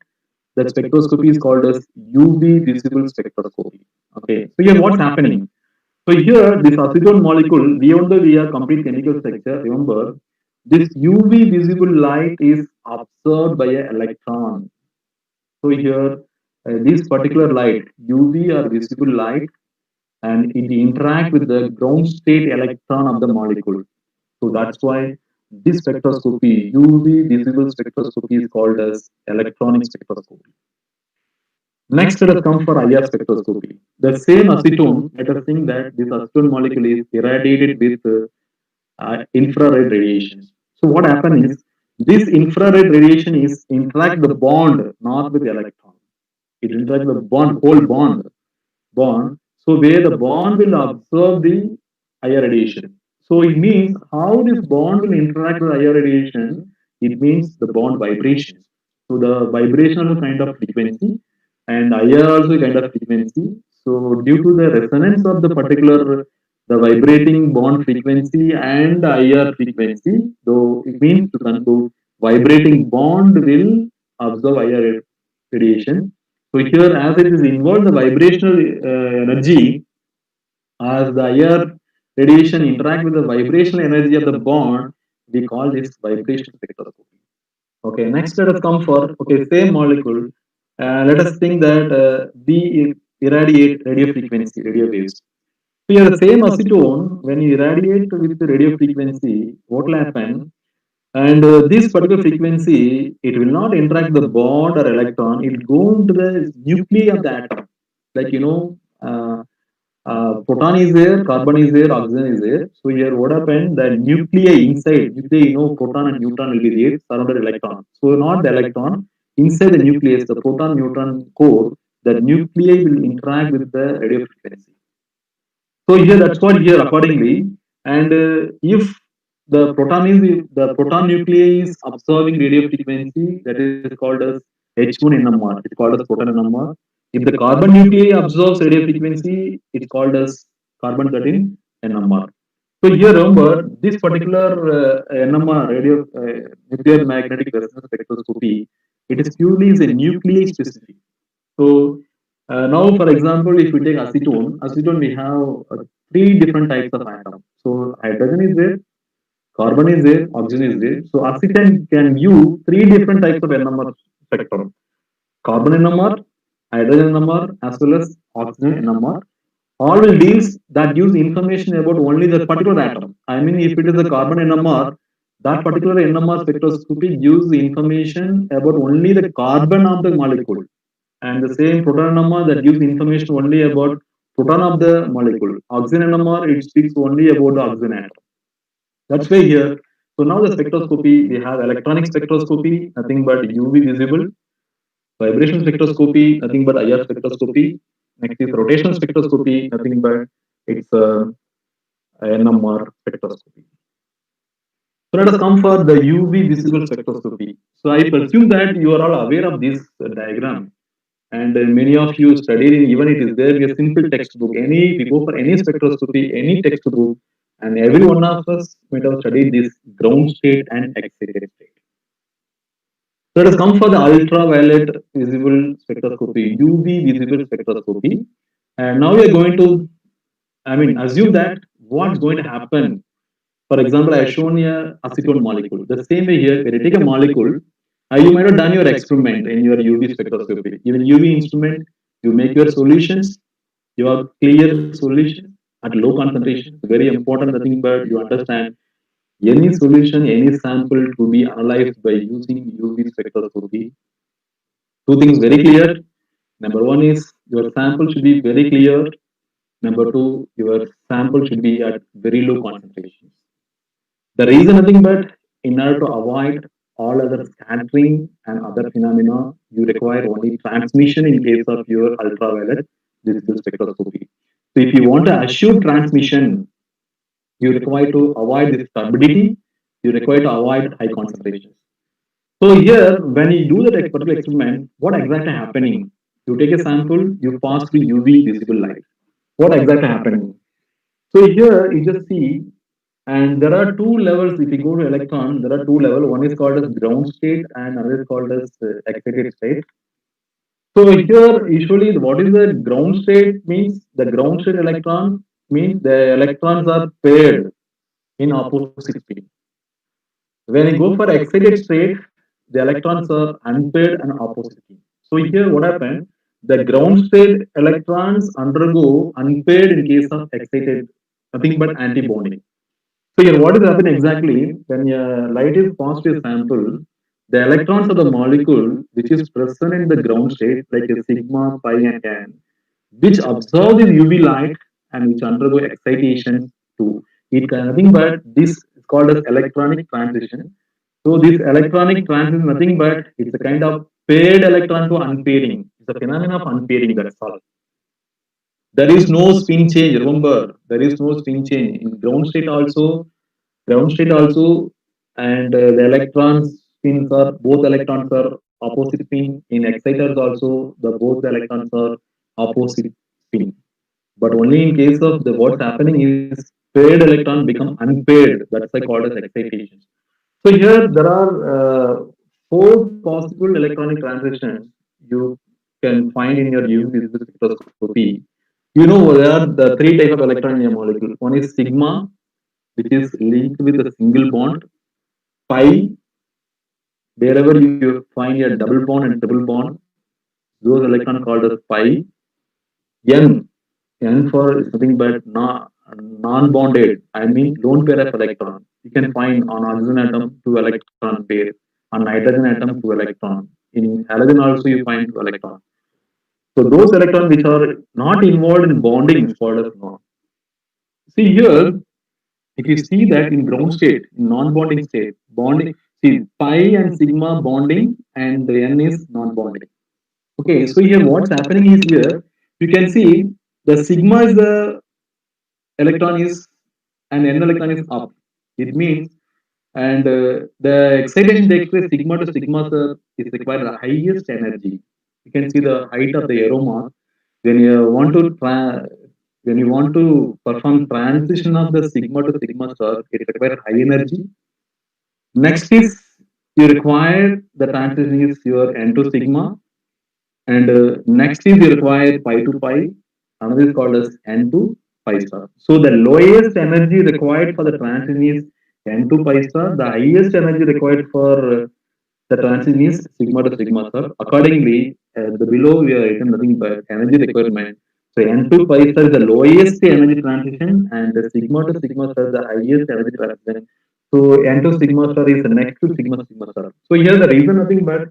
the spectroscopy is called as UV visible spectroscopy. Okay, so here what's happening? So here, this acetone molecule, beyond the via complete chemical structure, remember, this UV visible light is absorbed by an electron. So here, this particular light, UV or visible light, and it interact with the ground state electron of the molecule. So that's why this spectroscopy, UV visible spectroscopy, is called as electronic spectroscopy. Next, let us come for IR spectroscopy. The same acetone, let us think that this acetone molecule is irradiated with infrared radiation. So what happens is this infrared radiation is interact the bond, not with the electron. It interacts the bond, whole bond. So where the bond will absorb the higher radiation. So it means how this bond will interact with higher radiation. It means the bond vibrations. So the vibrational kind of frequency and IR also kind of frequency. So due to the resonance of the particular the vibrating bond frequency and IR frequency, though it means to conclude vibrating bond will absorb IR radiation. So here, as it is involved the vibrational energy, as the IR radiation interact with the vibrational energy of the bond, we call this vibration spectroscopy. Okay, next let us come for same molecule. Let us think that we irradiate radio frequency, radio waves. So here the same acetone, when you irradiate with the radio frequency, what will happen? And this particular frequency, it will not interact the bond or electron. It will go into the nuclei of the atom. Like proton is there, carbon is there, oxygen is there. So here what happened? The nuclei inside, nuclei, proton and neutron will be there, surrounded electron. So not the electron, inside the nucleus, the proton neutron core, the nuclei will interact with the radio frequency. So here that's what here accordingly. And if the proton nuclei is absorbing radio frequency, that is called as H1 NMR. It's called as proton NMR. If the carbon nuclei absorbs radio frequency, it's called as carbon 13 NMR. So here remember this particular NMR, radio nuclear magnetic resonance spectroscopy, It is purely is a nuclei specific. So now, for example, if we take acetone we have three different types of atoms. So hydrogen is there, carbon is there, oxygen is there. So acetone can use three different types of NMR spectrum: carbon NMR, hydrogen NMR, as well as oxygen NMR. All will deals that gives information about only the particular atom. I mean, if it is a carbon NMR, that particular NMR spectroscopy gives the information about only the carbon of the molecule, and the same proton NMR that gives information only about proton of the molecule. Oxygen NMR, it speaks only about the oxygen atom. That's why here. So now the spectroscopy, we have electronic spectroscopy, nothing but UV visible; vibration spectroscopy, nothing but IR spectroscopy; next is rotational spectroscopy, nothing but it's NMR spectroscopy. So let us come for the UV visible spectroscopy. So I presume that you are all aware of this diagram, and many of you studied in, even it is there in a simple textbook. Any, if you go for any spectroscopy, any textbook, and every one of us might have studied this ground state and excited state. So let us come for the ultraviolet visible spectroscopy, UV visible spectroscopy. And now we are going to, I mean, assume that what's going to happen. For example, I have shown a acetone molecule. The same way here, when you take a molecule, you might have done your experiment in your UV spectroscopy. Even UV instrument, you make your solutions, you have clear solution at low concentration. It's very important the thing, but you understand any solution, any sample to be analyzed by using UV spectroscopy. Two things very clear. Number one is your sample should be very clear. Number two, your sample should be at very low concentrations. The reason nothing but in order to avoid all other scattering and other phenomena, you require only transmission in case of your ultraviolet visible spectroscopy. So if you want to assure transmission, you require to avoid this turbidity, you require to avoid high concentrations. So here, when you do that particular experiment, what exactly happening? You take a sample, you pass through UV visible light. What exactly happening? So here you just see, and there are two levels. If you go to electron, there are two levels. One is called as ground state, and another is called as excited state. So here, usually, what is the ground state means? The ground state electron means the electrons are paired in opposite spin. When you go for excited state, the electrons are unpaired and opposite spin. So here, what happened? The ground state electrons undergo unpaired in case of excited, nothing but anti-bonding. So here, what is happening exactly when a light is passed to a sample, the electrons of the molecule which is present in the ground state, like a sigma, pi, and n, which absorb the UV light and which undergo excitation to it can nothing but this is called as electronic transition. So this electronic transition is nothing but it's a kind of paired electron to unpairing. It's a phenomenon of unpairing. That's all. There is no spin change. Remember, there is no spin change in ground state also, and the electrons spins are both electrons are opposite spin. In exciters also, the both the electrons are opposite spin. But only in case of the what's happening is paired electron become unpaired. That's why called as excitation. So here there are four possible electronic transitions you can find in your UV visible spectroscopy. You know there are the three types of electron in a molecule. One is sigma, which is linked with a single bond. Pi, wherever you find a double bond and triple bond, those electrons called as pi. N, N for is nothing but non-bonded. I mean lone pair of electron. You can find on oxygen atom two electron pair, on nitrogen atom two electron. In halogen also you find two electrons. So those electrons which are not involved in bonding is called as non. See here, if you see that in ground state, in non-bonding state, bonding, see pi and sigma bonding and the n is non-bonding. Okay, so here what's happening is here, you can see the sigma is the electron is and n electron is up. It means and the excitation takes place sigma to sigma sir is required the highest energy. You can see the height of the aroma when you want to when you want to perform transition of the sigma to sigma star. It requires high energy. Next is you require the transition is your n to sigma, and next is you require pi to pi. Another is called as n to pi star. So the lowest energy required for the transition is n to pi star. The highest energy required for the transition is sigma to sigma star. Accordingly, the below we are written nothing but energy requirement. So n to pi star is the lowest energy transition, and the sigma to sigma star is the highest energy transition. So n to sigma star is next to sigma sigma star. So here the reason nothing but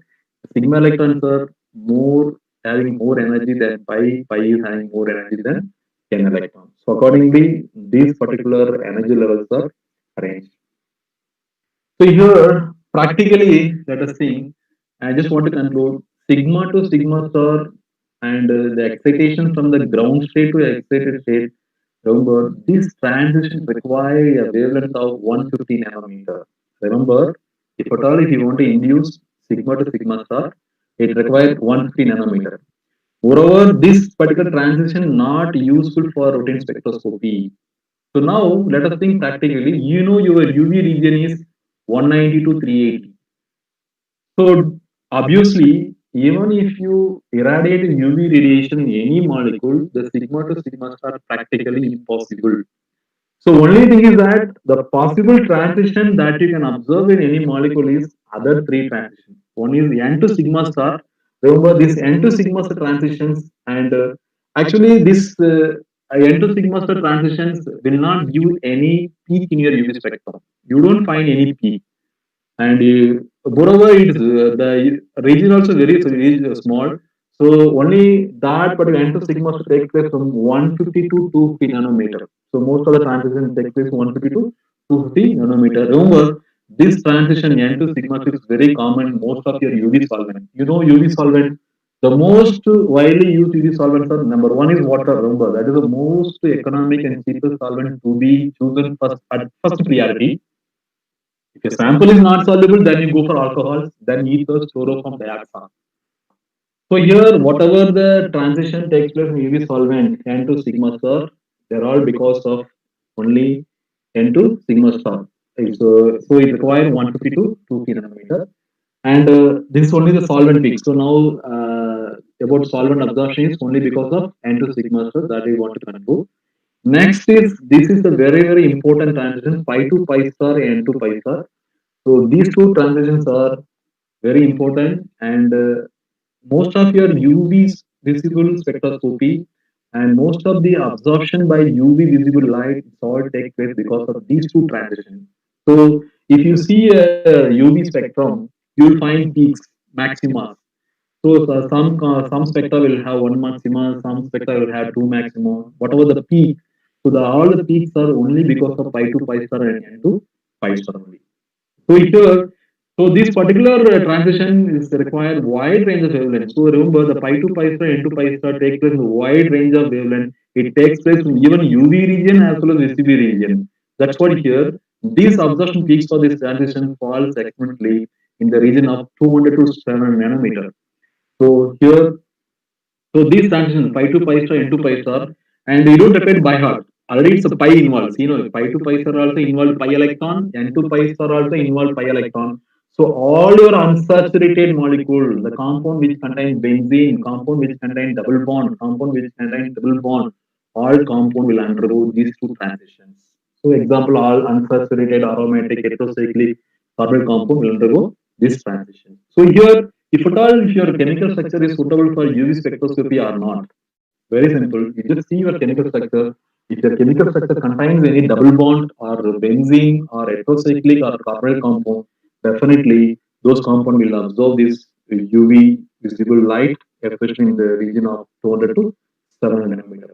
sigma electrons are more having more energy than pi. Pi is having more energy than n electrons. So accordingly, these particular energy levels are arranged. So here, practically, let us think. I just want to conclude sigma to sigma star and the excitation from the ground state to excited state. Remember, this transition require a wavelength of 150 nanometer. Remember, if at all if you want to induce sigma to sigma star, it requires 150 nanometer. Moreover, this particular transition not useful for routine spectroscopy. So now let us think practically. You know your UV region is 190 to 380. So obviously, even if you irradiate UV radiation in any molecule, the sigma to sigma are practically impossible. So only thing is that the possible transition that you can observe in any molecule is other three transitions. One is n to sigma star. Remember this n to sigma star transitions, and actually this n to sigma star transitions will not give any peak in your UV spectrum. You don't find any peak, and moreover it's the region also very small. So only that particular n to sigma takes place from 150 to 250 nanometer. So most of the transitions take place 150 to 250 nanometer. Remember, this transition n to sigma is very common in most of your UV solvent. You know UV solvent, the most widely used UV solvents are number one is water. Remember, that is the most economic and cheapest solvent to be chosen first at first priority. If your sample is not soluble, then you go for alcohols, then ethers, chloroform dioxide. So here, whatever the transition takes place in UV solvent, N to sigma star, they're all because of only N to sigma star. So it requires 150 to 2 nanometer. And this is only the solvent peak. So now about solvent absorption is only because of N to sigma star that we want to conclude. Next is this is a very important transition pi to pi star and N to pi star. So these two transitions are very important, and most of your UV visible spectroscopy and most of the absorption by UV visible light all take place because of these two transitions. So if you see a UV spectrum, you'll find peaks, maxima. So some spectra will have one maxima, some spectra will have two maxima, whatever the peak. So all the peaks are only because of pi to pi star and n to pi star only. So here, so this particular transition is require wide range of wavelengths. So remember, the pi to pi star, n to pi star takes place in a wide range of wavelength. It takes place in even UV region as well as visible region. That's what here. These absorption peaks for this transition falls exponentially in the region of 200 to 700 nanometer. So here, so these transitions pi to pi star, n to pi star, and you don't repeat by heart. Already it's a pi involved. You know, pi to pi star also involved pi electron, n to pi star also involved pi electron. So all your unsaturated molecule, the compound which contains benzene, compound which contains double bond, compound which contains double bond, all compound will undergo these two transitions. So example, all unsaturated aromatic heterocyclic carbonyl compound will undergo this transition. So here, if at all, if your chemical structure is suitable for UV spectroscopy or not, very simple. You just see your chemical structure. If your chemical structure contains any double bond or benzene or heterocyclic or carbonyl compound, definitely those compounds will absorb this UV visible light, especially in the region of 200 to 700 nanometer.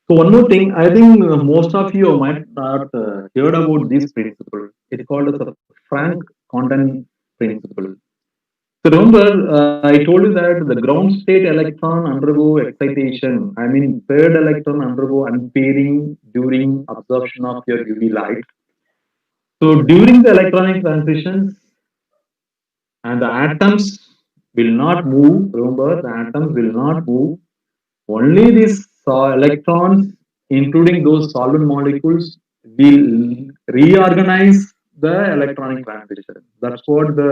So one more thing, I think most of you might not heard about this principle. It's called as a Frank Condon principle. So remember, I told you that the ground state electron undergo excitation. I mean, paired electron undergo unpairing during absorption of your UV light. So during the electronic transitions, and the atoms will not move. Remember, the atoms will not move. Only these electrons, including those solvent molecules, will reorganize the electronic transition. That's what the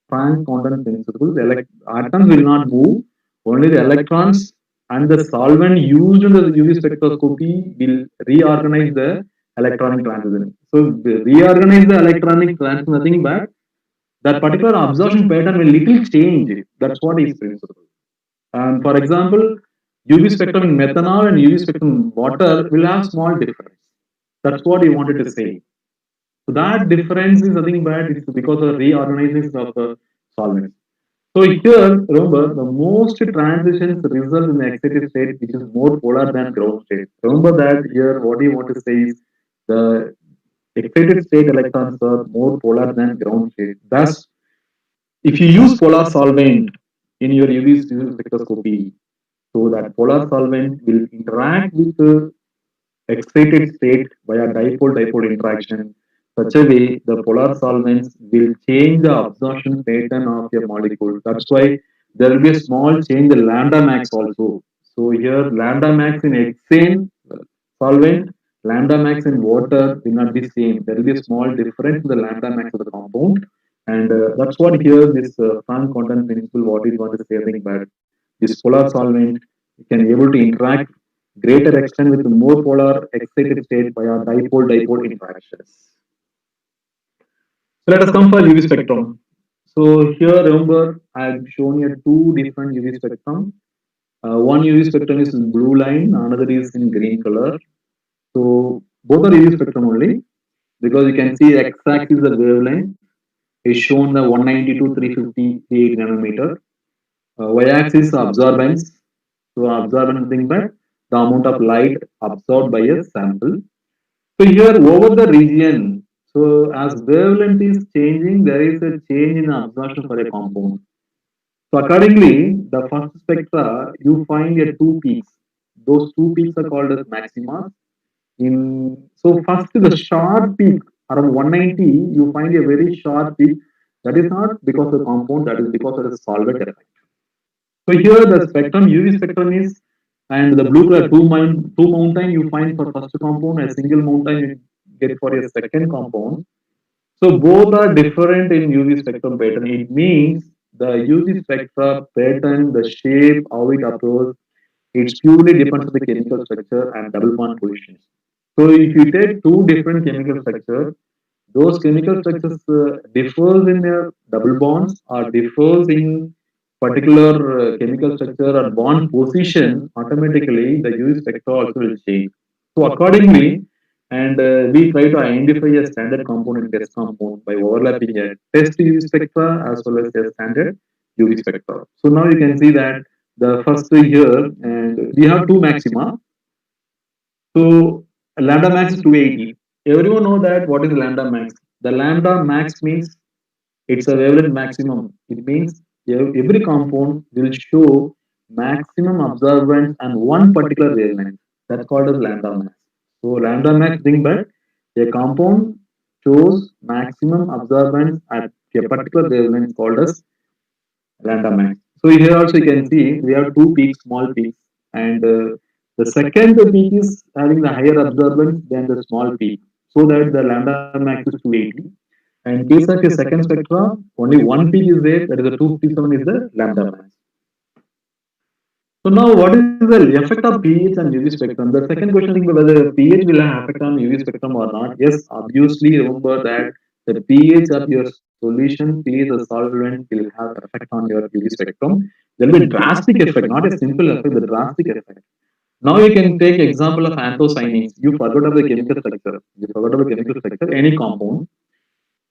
Frank quantum principle. The atoms will not move. Only the electrons and the solvent used in the UV spectroscopy will reorganize the electronic transition. So reorganize the electronic transition, nothing but that particular absorption pattern will little change. That's what is principle. And for example, UV spectrum in methanol and UV spectrum in water will have small difference. That's what he wanted to say. So that difference is nothing but it's because of reorganization of the solvents. So here, remember, the most transitions result in the excited state, which is more polar than ground state. Remember that here, what you want to say is the excited state electrons are more polar than ground state. Thus, if you use polar solvent in your UV spectroscopy, so that polar solvent will interact with the excited state via dipole-dipole interaction. Such a way, the polar solvents will change the absorption pattern of your molecule. That's why there will be a small change in lambda max also. So here, lambda max in hexane solvent, lambda max in water will not be same. There will be a small difference in the lambda max of the compound, and that's what here this Frank quantum principle. What is going to say? I think that this polar solvent can able to interact greater extent with more polar excited state via dipole-dipole interactions. So let us come for UV spectrum. So here, remember, I've shown you two different UV spectrum. One UV spectrum is in blue line, another is in green color. So both are UV spectrum only because you can see x-axis the wavelength is shown the 190 to 350 380 nanometer. Y-axis absorbance. So absorbance thing but the amount of light absorbed by a sample. So here over the region, so as wavelength is changing, there is a change in absorption for a compound. So accordingly, the first spectra you find a two peaks. Those two peaks are called as maxima. In so first the sharp peak around 190, you find a very sharp peak. That is not because of the compound, that is because of the solvent effect. So here the spectrum, UV spectrum is, and the blue color two mountain you find for first compound, a single mountain you get for a second compound. So both are different in UV spectrum pattern. It means the UV spectra pattern, the shape, how it approaches, it purely depends on the chemical structure and double bond positions. So if you take two different chemical structures, those chemical structures differs in their double bonds or differs in particular chemical structure or bond position, automatically the UV spectra also will change. So accordingly, and we try to identify a standard compound and test compound by overlapping a test UV spectra as well as a standard UV spectra. So now you can see that the first here, and we have two maxima. So lambda max is 280. Everyone know that what is lambda max. The lambda max means it's a wavelength maximum. It means every compound will show maximum absorbance on one particular wavelength. That's called as lambda max. So lambda max thing but a compound shows maximum absorbance at a particular wavelength called as lambda max. So here also you can see we have two peaks, small peaks, and the second peak is having the higher absorbance than the small peak, so that the lambda max is 280. And in case of your second spectra, only one peak is there, that is the 257 is the lambda max. So now what is the effect of pH and UV spectrum? The second question is whether pH will have effect on UV spectrum or not. Yes, obviously remember that the pH of your solution, pH of solvent will have effect on your UV spectrum. There will be drastic effect, not a simple effect, the drastic effect. Now you can take example of anthocyanins. You forgot of the chemical structure. You forgot of the chemical structure, any compound.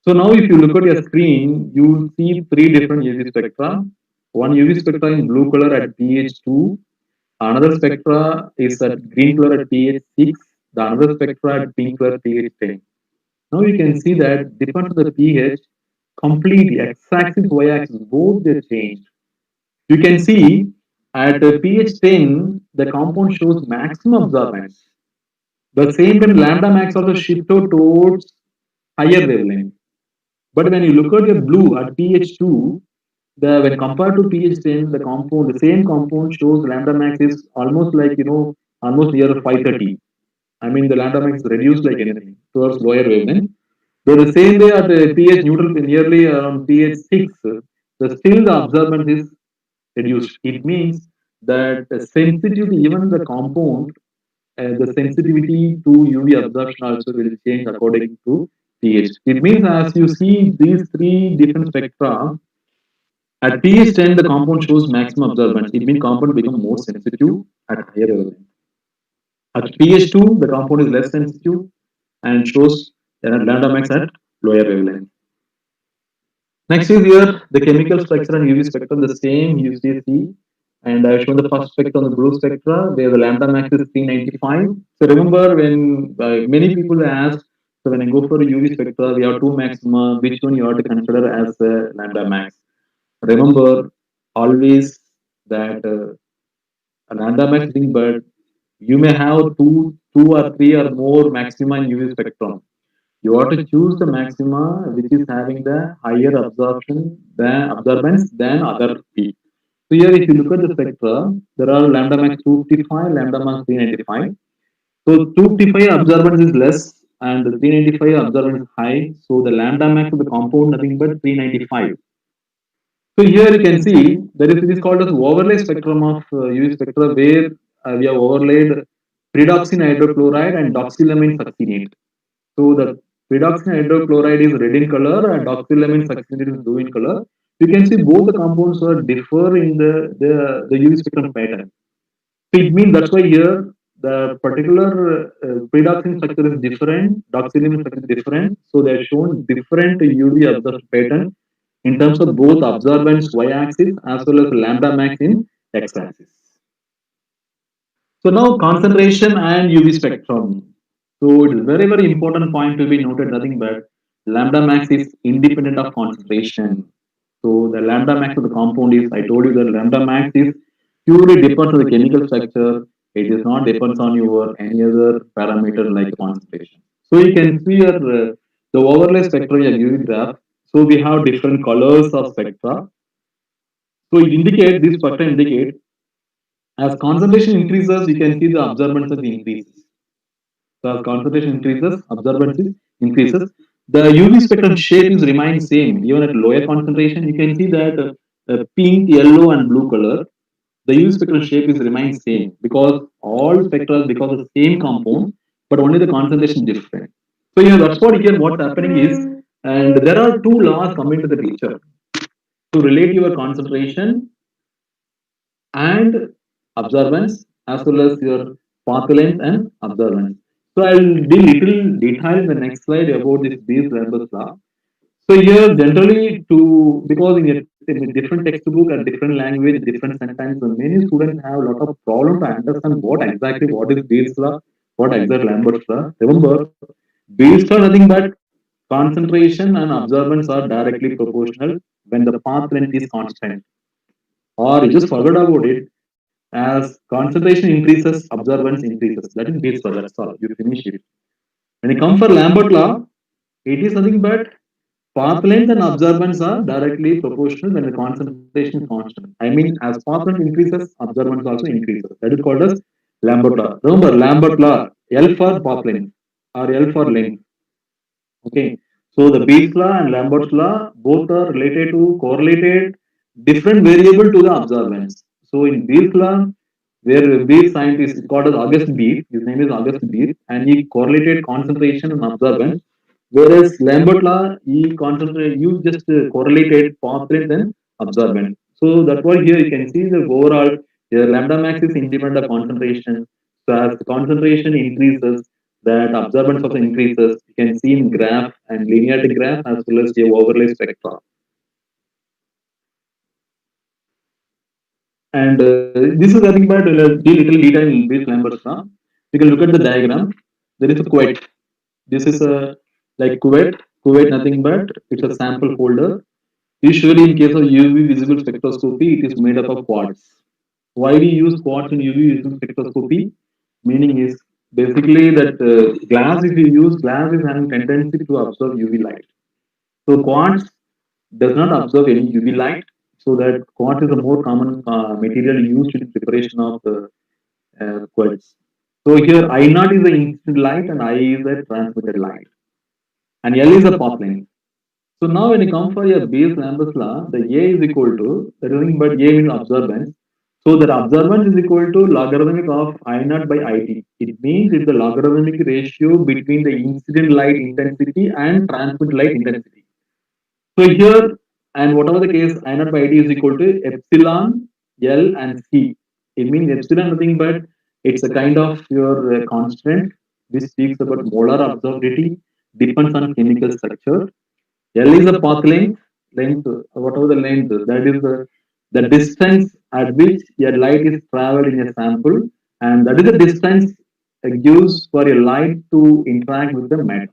So now if you look at your screen, you will see three different UV spectra. One UV spectra in blue color at pH 2, another spectra is at green color at pH 6, the another spectra at pink color pH 10. Now you can see that depends on the pH, completely x-axis, y-axis, both they changed. You can see at pH 10, the compound shows maximum absorbance. The same time, lambda max also shifted towards higher wavelength. But when you look at the blue at pH 2, the when compared to pH 10, the compound, the same compound shows lambda max is almost like almost near 530. I mean the lambda max is reduced like anything towards lower wavelength. Though the same way at pH neutral nearly around pH 6, still the absorbance is reduced. It means that the sensitivity, even the compound, the sensitivity to UV absorption also will change according to pH. It means as you see these three different spectra, at pH 10 the compound shows maximum absorbance. It means compound become more sensitive at higher wavelength. At pH 2 the compound is less sensitive and shows lambda max at lower wavelength. Next is here the chemical structure and UV spectrum, the same UCC. And I've shown the first spectrum on the blue spectra where the lambda max is 395. So remember when many people ask, so when I go for a UV spectra, we have two maxima, which one you have to consider as lambda max? Remember always that lambda max thing, but you may have two or three or more maxima in UV spectrum. You have to choose the maxima which is having the higher absorption than absorbance than other peak. So here if you look at the spectra, there are lambda max 255, lambda max 395. So 255 absorbance is less and the 395 absorbance is high. So the lambda max of the compound nothing but 395. So here you can see there is it is called as overlay spectrum of UV spectra where we have overlaid pyridoxine hydrochloride and doxylamine succinate. So the pyridoxine hydrochloride is red in color and doxylamine succinate is blue in color. You can see both the compounds are differ in the UV spectrum pattern. So it means that's why here the particular pyridoxine structure is different, doxylamine structure is different. So they are shown different UV absorption pattern in terms of both absorbance y-axis as well as lambda max in x-axis. So now concentration and UV spectrum. So it is very, very important point to be noted, nothing but lambda max is independent of concentration. So the lambda max of the compound is, I told you that lambda max is purely depends on the chemical structure. It is not depends on your any other parameter like concentration. So you can see here the overlay spectra in UV graph. So we have different colors of spectra. So it indicates this spectra indicate as concentration increases, you can see the absorbance increases. So as concentration increases, absorbance increases. The UV spectrum shape is remain same even at lower concentration. You can see that pink, yellow, and blue color. The UV spectrum shape is remain same because all spectra because of the same compound, but only the concentration different. So yeah, that's what here what's happening is, and there are two laws coming to the picture to relate your concentration and absorbance as well as your path length and absorbance. So I'll do little detail in the next slide about this Beers-Lambert law. So here generally to because in a different textbook and different language, different sentence, so many students have a lot of problem to understand what exactly what is Beers law, what exactly Lambert's law. Remember, Beers law nothing but concentration and absorbance are directly proportional when the path length is constant. Or you just forget about it. As concentration increases, absorbance increases. That is Beers law. That's all. You finish it. When you come for Lambert law, it is nothing but path length and absorbance are directly proportional when the concentration is constant. I mean, as path length increases, absorbance also increases. That is called as Lambert law. Remember, Lambert law, L for path length or L for length. Okay. So the Beers law and Lambert's law both are related to correlated different variable to the absorbance. So in Beers law, where Beer scientist is called as August Beer, his name is August Beer, and he correlated concentration and absorbance. Whereas Lambert law, he concentrate, you just correlated path length and absorbance. So that's why here you can see the overall here lambda max is independent of concentration. So as the concentration increases, that absorbance also increases. You can see in graph and linearity graph as well as the overlay spectra. And this is nothing but the little detail in these Lambert's law. You can look at the diagram. There is a Kuwait. This is a like Kuwait. Kuwait nothing but it's a sample folder. Usually, in case of UV visible spectroscopy, it is made up of quartz. Why we use quartz in UV visible spectroscopy? Meaning is basically that glass, if you use glass, is having tendency to absorb UV light. So quartz does not absorb any UV light. So that quartz is a more common material used in preparation of quartz. So here I naught is the incident light and I is the transmitted light. and L is the path length. So now when you come for your Bayes Lambert's law, the A is equal to that is nothing but A means observance. So that observance is equal to logarithmic of I naught by IT. It means it's the logarithmic ratio between the incident light intensity and transmit light intensity. So here, and whatever the case, I naught by IT is equal to epsilon, L, and C. It means epsilon nothing but it's a kind of your constant which speaks about molar absorptivity, depends on chemical structure. L is the path length, whatever the length, that is the distance at which a light is traveled in a sample, and that is the distance gives for a light to interact with the matter.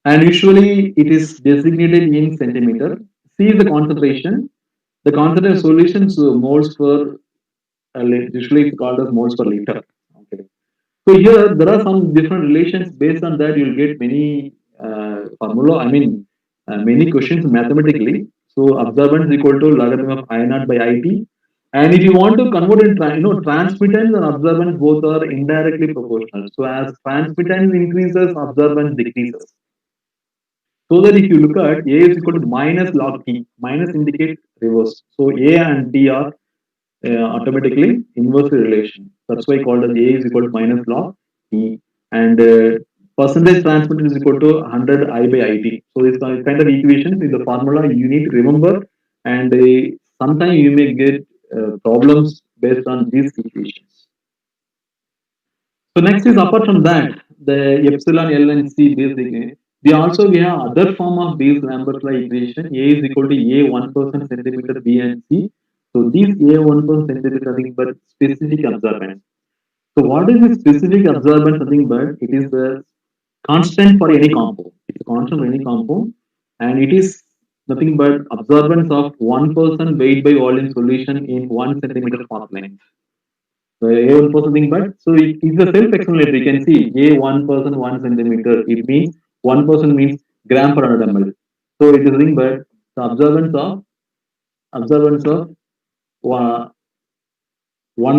And usually it is designated in centimeter. C is the concentration. The concentration solutions moles per usually it's called as moles per liter. Okay. So here there are some different relations. Based on that, you'll get many formula. I mean, many questions mathematically. So observance is equal to logarithm of I naught by IT. And if you want to convert it, transmittance and observance both are indirectly proportional. So as transmittance increases, observance decreases. So that if you look at A is equal to minus log T, minus indicates reverse. So A and T are automatically inverse relation. That's why called as A is equal to minus log T. And percentage transmitted is equal to 100 I by IT. So this kind of equations in the formula you need to remember, and sometimes you may get problems based on these equations. So next is apart from that, the epsilon L and C basically. We have other form of Bayes Lambert equation. A is equal to A 1% centimeter B and C. So these A 1% centimeter nothing but specific observance. So what is the specific observance nothing but it is the constant for any compound. It's a constant for any compound, and it is nothing but observance of 1% weight by volume solution in 1 centimeter path length. So A1% thing, but so it is a self-explanatory. You can see A1% 1 centimeter. It means 1% means gram per 100 ml. So it is nothing but the observance of 1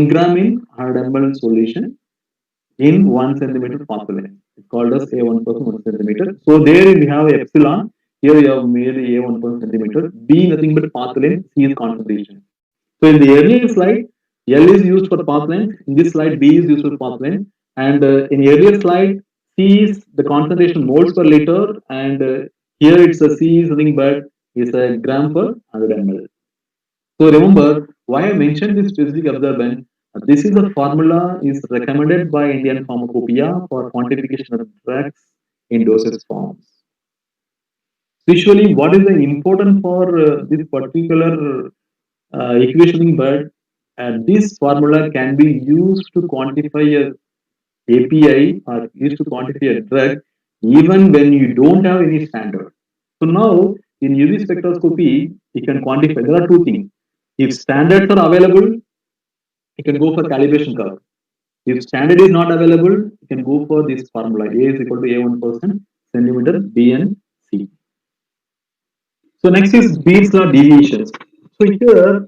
gram in 100 ml solution in 1 centimeter path length. It's called as A1% 1 centimeter. So there we have epsilon. Here we have made A1% centimeter. B nothing but path length. C is concentration. So in the earlier slide, L is used for path length. In this slide, B is used for path length. And in the earlier slide, C is the concentration moles per liter, and here it's a C is nothing but is a gram per 100 ml. So remember why I mentioned this specific observance. This is a formula is recommended by Indian Pharmacopoeia for quantification of drugs in dosage forms. Usually, what is the important for this particular equation? But this formula can be used to quantify a API or used to quantify a drug even when you don't have any standard. So now in UV spectroscopy, you can quantify. There are two things. If standards are available, you can go for calibration curve. If standard is not available, you can go for this formula. A is equal to A1% centimeter B and C. So next is Beers law deviations. So here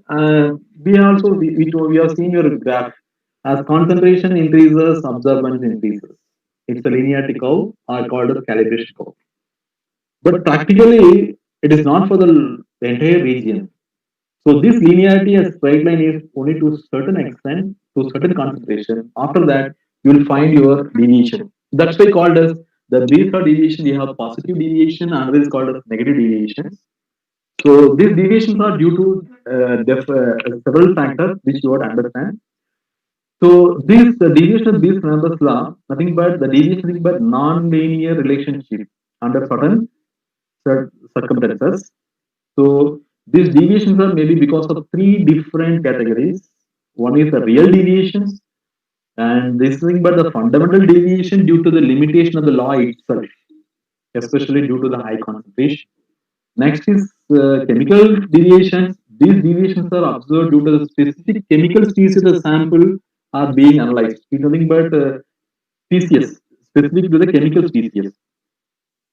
we have seen your graph. As concentration increases, absorbance increases. It's a linearity curve or called as calibration curve. But practically, it is not for the entire region. So this linearity as straight line is only to certain extent, to certain concentration. After that, you will find your deviation. That's why called as the Beers law deviation. We have positive deviation, another is called as negative deviation. So these deviations are due to several factors which you have to understand. So this the deviation of these numbers law nothing but the deviation is but non-linear relationship under certain circumstances. So these deviations are maybe because of three different categories. One is the real deviations, and this is nothing but the fundamental deviation due to the limitation of the law itself, especially due to the high concentration. Next is chemical deviations. These deviations are observed due to the specific chemical species of the sample are being analyzed. It's nothing but species, specific to the chemical species.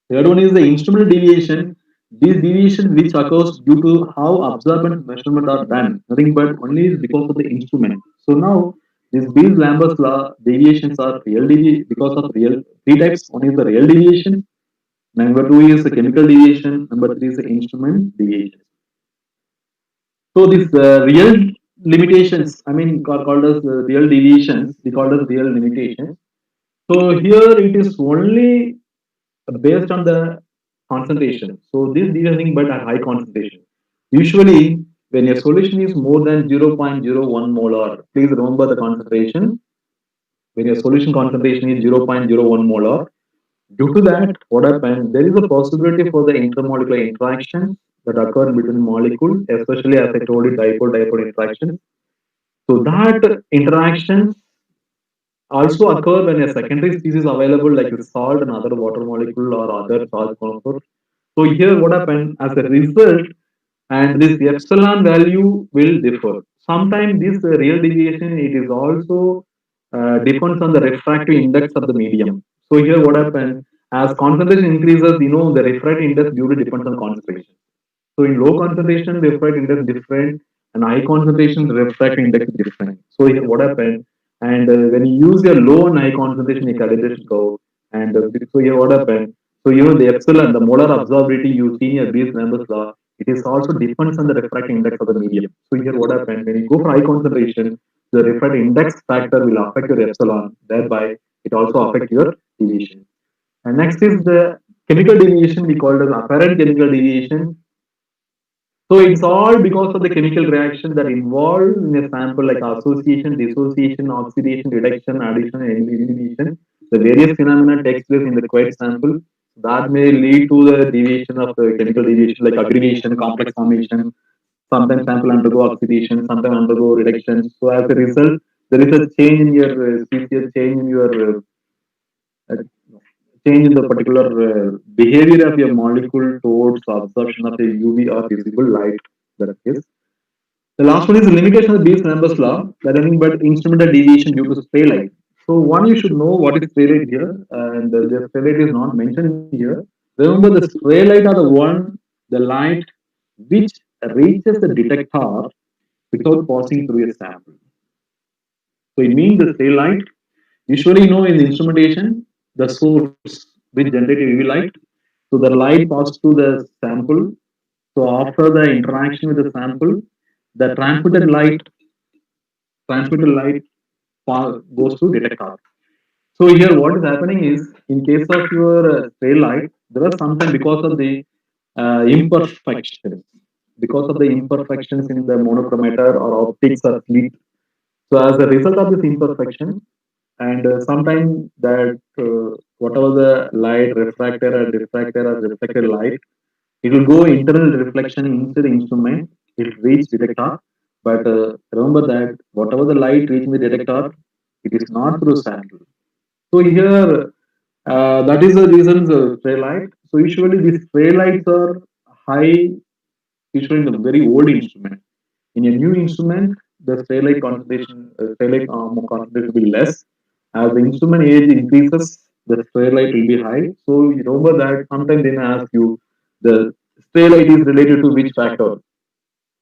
Third one is the instrumental deviation. These deviations which occurs due to how observant measurement are done. Nothing but only is because of the instrument. So now these Beers Lambert's law deviations are real because of real three types. One is the real deviation, Number two is the chemical deviation. Number three is the instrument deviation. So these real limitations, I mean, are called as real deviations. We call as real limitations. So here it is only based on the concentration. So this is nothing but a high concentration. Usually, when a solution is more than 0.01 molar, please remember the concentration. When your solution concentration is 0.01 molar, due to that, what happens? There is a possibility for the intermolecular interactions that occur between molecules, especially as I told you, dipole-dipole interactions. So that interactions also occur when a secondary species available like a salt and other water molecule or other salt contours. So here what happened as a result, and this epsilon value will differ. Sometimes this real deviation it is also depends on the refractive index of the medium. So here what happens as concentration increases, the refractive index duly depends on concentration. So in low concentration, the refractive index is different, and high concentration, the refractive index is different. So here what happened? And when you use a low and high concentration in calibration curve, and so here what happened? So the epsilon, the molar absorbability you see in Beer's numbers law, it is also depends on the refractive index of the medium. So here what happened? When you go for high concentration, the refractive index factor will affect your epsilon, thereby it also affect your deviation. And next is the chemical deviation. We call it as apparent chemical deviation. So it's all because of the chemical reaction that involved in a sample like association, dissociation, oxidation, reduction, addition, and elimination. The various phenomena takes place in the quiet sample that may lead to the deviation of the chemical deviation like aggregation, complex formation. Sometimes sample undergo oxidation, sometimes undergo reduction. So as a result, there is a change in your species, change in your uh, change in the particular behavior of your molecule towards absorption of a UV or visible light. That is. The last one is the limitation of Beer's-Lambert law, that nothing but instrumental deviation due to spray light. So one, you should know what is spray light here, and the spray light is not mentioned here. Remember, the spray light are the one, the light which reaches the detector without passing through a sample. So it means the spray light. Usually, in the instrumentation, the source which generates UV light. So the light passes through the sample. So after the interaction with the sample, the transmitted light goes to detector. So here what is happening is in case of your spray light, there are sometimes because of the imperfections, in the monochromator or optics or slit. So as a result of this imperfection, and sometimes that whatever the light refracted light, it will go internal reflection into the instrument. It will reach detector, but remember that whatever the light reaching the detector, it is not through sample. So here, that is the reason the spray light. So usually these spray lights are high, usually in the very old instrument. In a new instrument, the spray light concentration will be less. As the instrument age increases, the spray light will be high. So you remember that sometimes they may ask you, the spray light is related to which factor?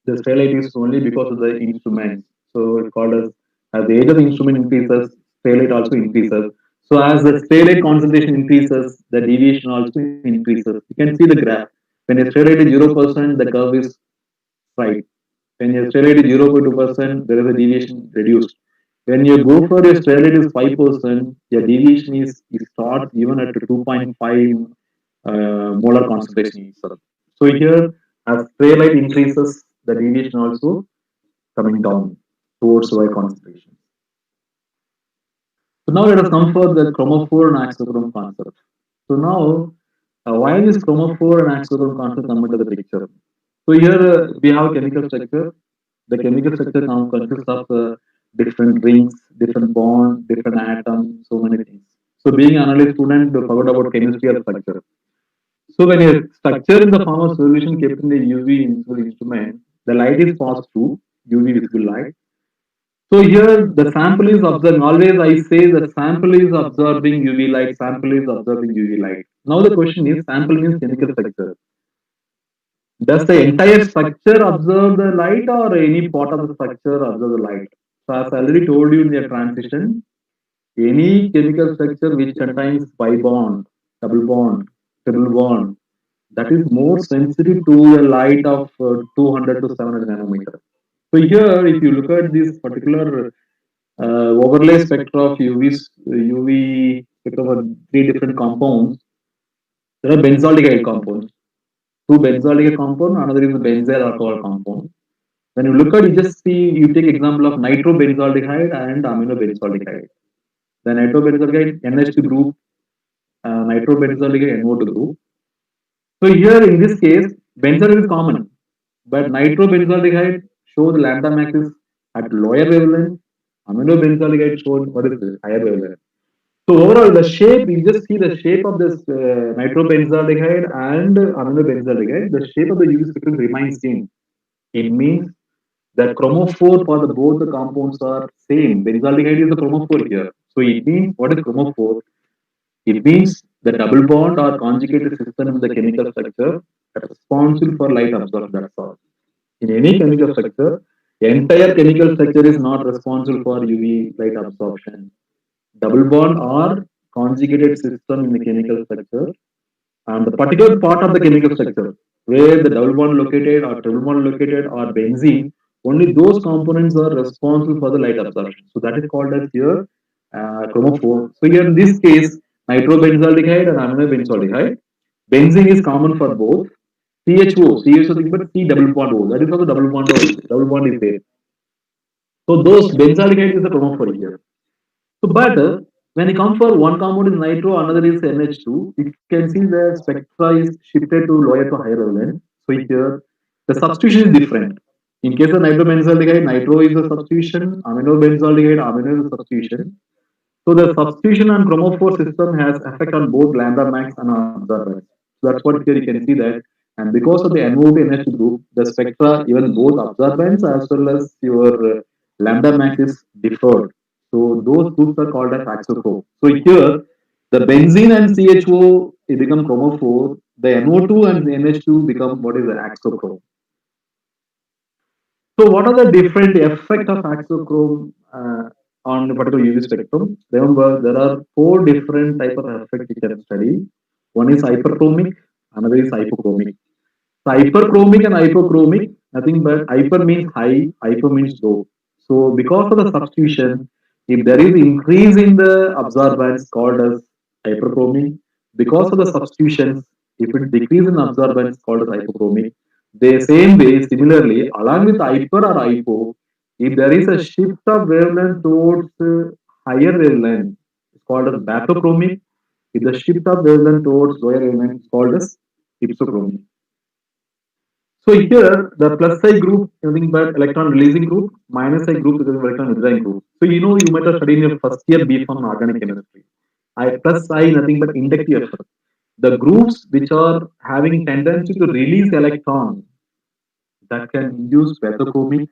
The spray is only because of the instrument. So it's called as the age of the instrument increases, spray also increases. So as the spray concentration increases, the deviation also increases. You can see the graph. When a spray is 0%, the curve is right. When your spray is 0.2%, there is a deviation reduced. When you go for a spray is 5%, your deviation is start even at 2.5 molar concentration itself. So here, as spray light increases, the deviation also coming down towards lower concentration. So now let us come for the chromophore and axochrome concept. So now, why this chromophore and axochrome concept come into the picture? So here we have chemical structure. The chemical structure now consists of different rings, different bonds, different atoms, so many things. So being an analyst student, they forgot about chemistry or structure. So when a structure in the form of solution kept in the UV instrument, the light is passed through UV visible light. So here the sample is observing. Always I say the sample is absorbing UV light. Sample is absorbing UV light. Now the question is, sample means chemical structure. Does the entire structure absorb the light or any part of the structure absorb the light? So as I already told you in the transition, any chemical structure which contains pi bond, double bond, triple bond that is more sensitive to a light of 200 to 700 nanometer. So here, if you look at this particular overlay spectra of UV spectra for three different compounds, there are benzaldehyde compounds. Two benzaldehyde compound, another is a benzyl alcohol compound. When you look at, you just see, you take example of nitrobenzaldehyde and aminobenzaldehyde. The nitrobenzaldehyde NH2 group, nitrobenzaldehyde NO2 group. So here in this case, benzyl is common, but nitrobenzaldehyde shows lambda max is at lower wavelength. Aminobenzaldehyde shows what is this higher wavelength. So overall, the shape, you just see the shape of this nitrobenzaldehyde and aminobenzaldehyde, the shape of the UV spectrum remains same. It means the chromophore for the both the compounds are same. Benzaldehyde is the chromophore here. So it means, what is chromophore? It means the double bond or conjugated system in the chemical structure responsible for light absorption. That's all. In any chemical structure, the entire chemical structure is not responsible for UV light absorption. Double bond or conjugated system in the chemical structure, and the particular part of the chemical structure where the double bond located or triple bond located or benzene, only those components are responsible for the light absorption. So that is called as here chromophore. So here in this case, nitrobenzaldehyde and aminobenzaldehyde, benzene is common for both. CHO thing, but C double bond O. That is also double bond is there. So those benzaldehyde is the chromophore here. So, but when you come for one compound is nitro, another is NH2, you can see the spectra is shifted to lower to higher wavelength. So here the substitution is different. In case of nitrobenzaldehyde, nitro is the substitution, aminobenzaldehyde, amino is the substitution. So the substitution and chromophore system has effect on both lambda max and absorbance. So that's what here you can see that. And because of the NO2 NH2 group, the spectra, even both absorbance as well as your lambda max is differed. So those groups are called as axochrome. So here, the benzene and CHO it become chromophore. The NO2 and NH2 become what is the axochrome. So what are the different effect of axochrome on the particular UV spectrum? Remember, there are four different type of effect you can study. One is hyperchromic, another is hypochromic. So hyperchromic and hypochromic, nothing but hyper means high, hypo means low. So because of the substitution, if there is increase in the absorbance called as hyperchromic, because of the substitutions, if it decrease in absorbance called as hypochromic, the same way, similarly, along with hyper or hypo, if there is a shift of wavelength towards higher wavelength, it's called as bathochromic. If the shift of wavelength towards lower wavelength is called as hypsochromic. So here the plus I group nothing but electron releasing group, minus I group is electron withdrawing group. So you might have studied in your first year B Pharm organic chemistry. I plus I nothing but inductive effect. The groups which are having tendency to release electron that can induce bathochromic,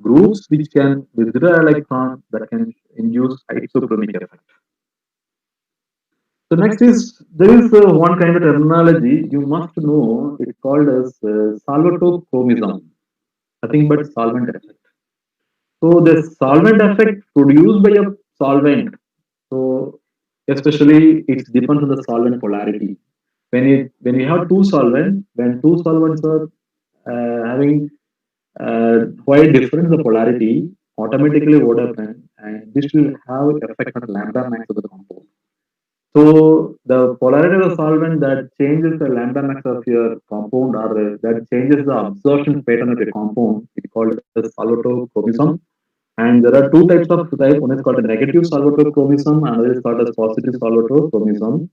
groups which can withdraw electron that can induce isochromic effect. So next is there is one kind of terminology you must know. It's called as solvatochromism. Nothing but solvent effect. So the solvent effect produced by a solvent. So especially it depends on the solvent polarity. When you have two solvents, when two solvents are having quite different the polarity, automatically what happens, and this will have effect on lambda max of the compound. So the polarity of the solvent that changes the lambda max of your compound or that changes the absorption pattern of your compound, it's called as solvatochromism. And there are two types of type. One is called a negative solvatochromism, another is called as positive solvatochromism.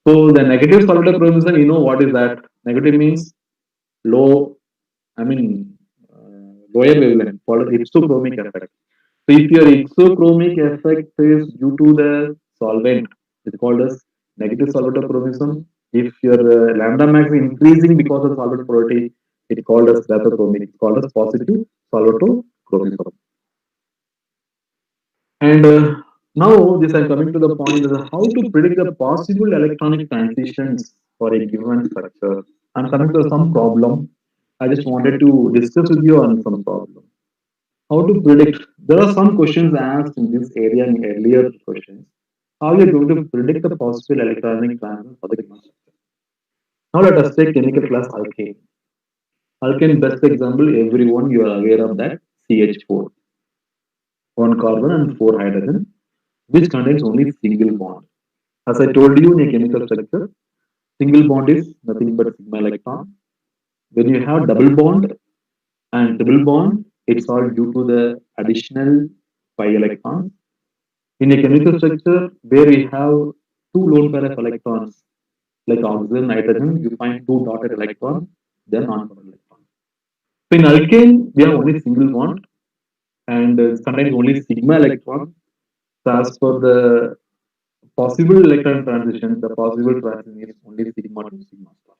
So the negative solvatochromism, you know what is that? Negative means low, I mean lower wavelength, called hypsochromic effect. So if your hypsochromic effect is due to the solvent, it's called as negative solvatochromism. If your lambda max is increasing because of solvent polarity, it's called as bathochromic. It's called as positive solvatochromism. And now this I'm coming to the point is how to predict the possible electronic transitions for a given structure. I'm coming to some problem. I just wanted to discuss with you on some problem. How to predict? There are some questions asked in this area in earlier questions. How are you going to predict the possible electronic transition for the given structure? Now let us take chemical class alkane. Alkane best example, everyone you are aware of that, CH4, one carbon and four hydrogen, which contains only single bond. As I told you in a chemical structure, single bond is nothing but sigma electron. When you have double bond and triple bond, it's all due to the additional pi electrons. In a chemical structure where we have two lone pair of electrons, like oxygen, nitrogen, you find two dotted electrons, they're non-dotted electrons. So in alkane, we have only single bond and it contains only sigma electron. So as for the possible electron transition, the possible transition is only sigma to sigma star.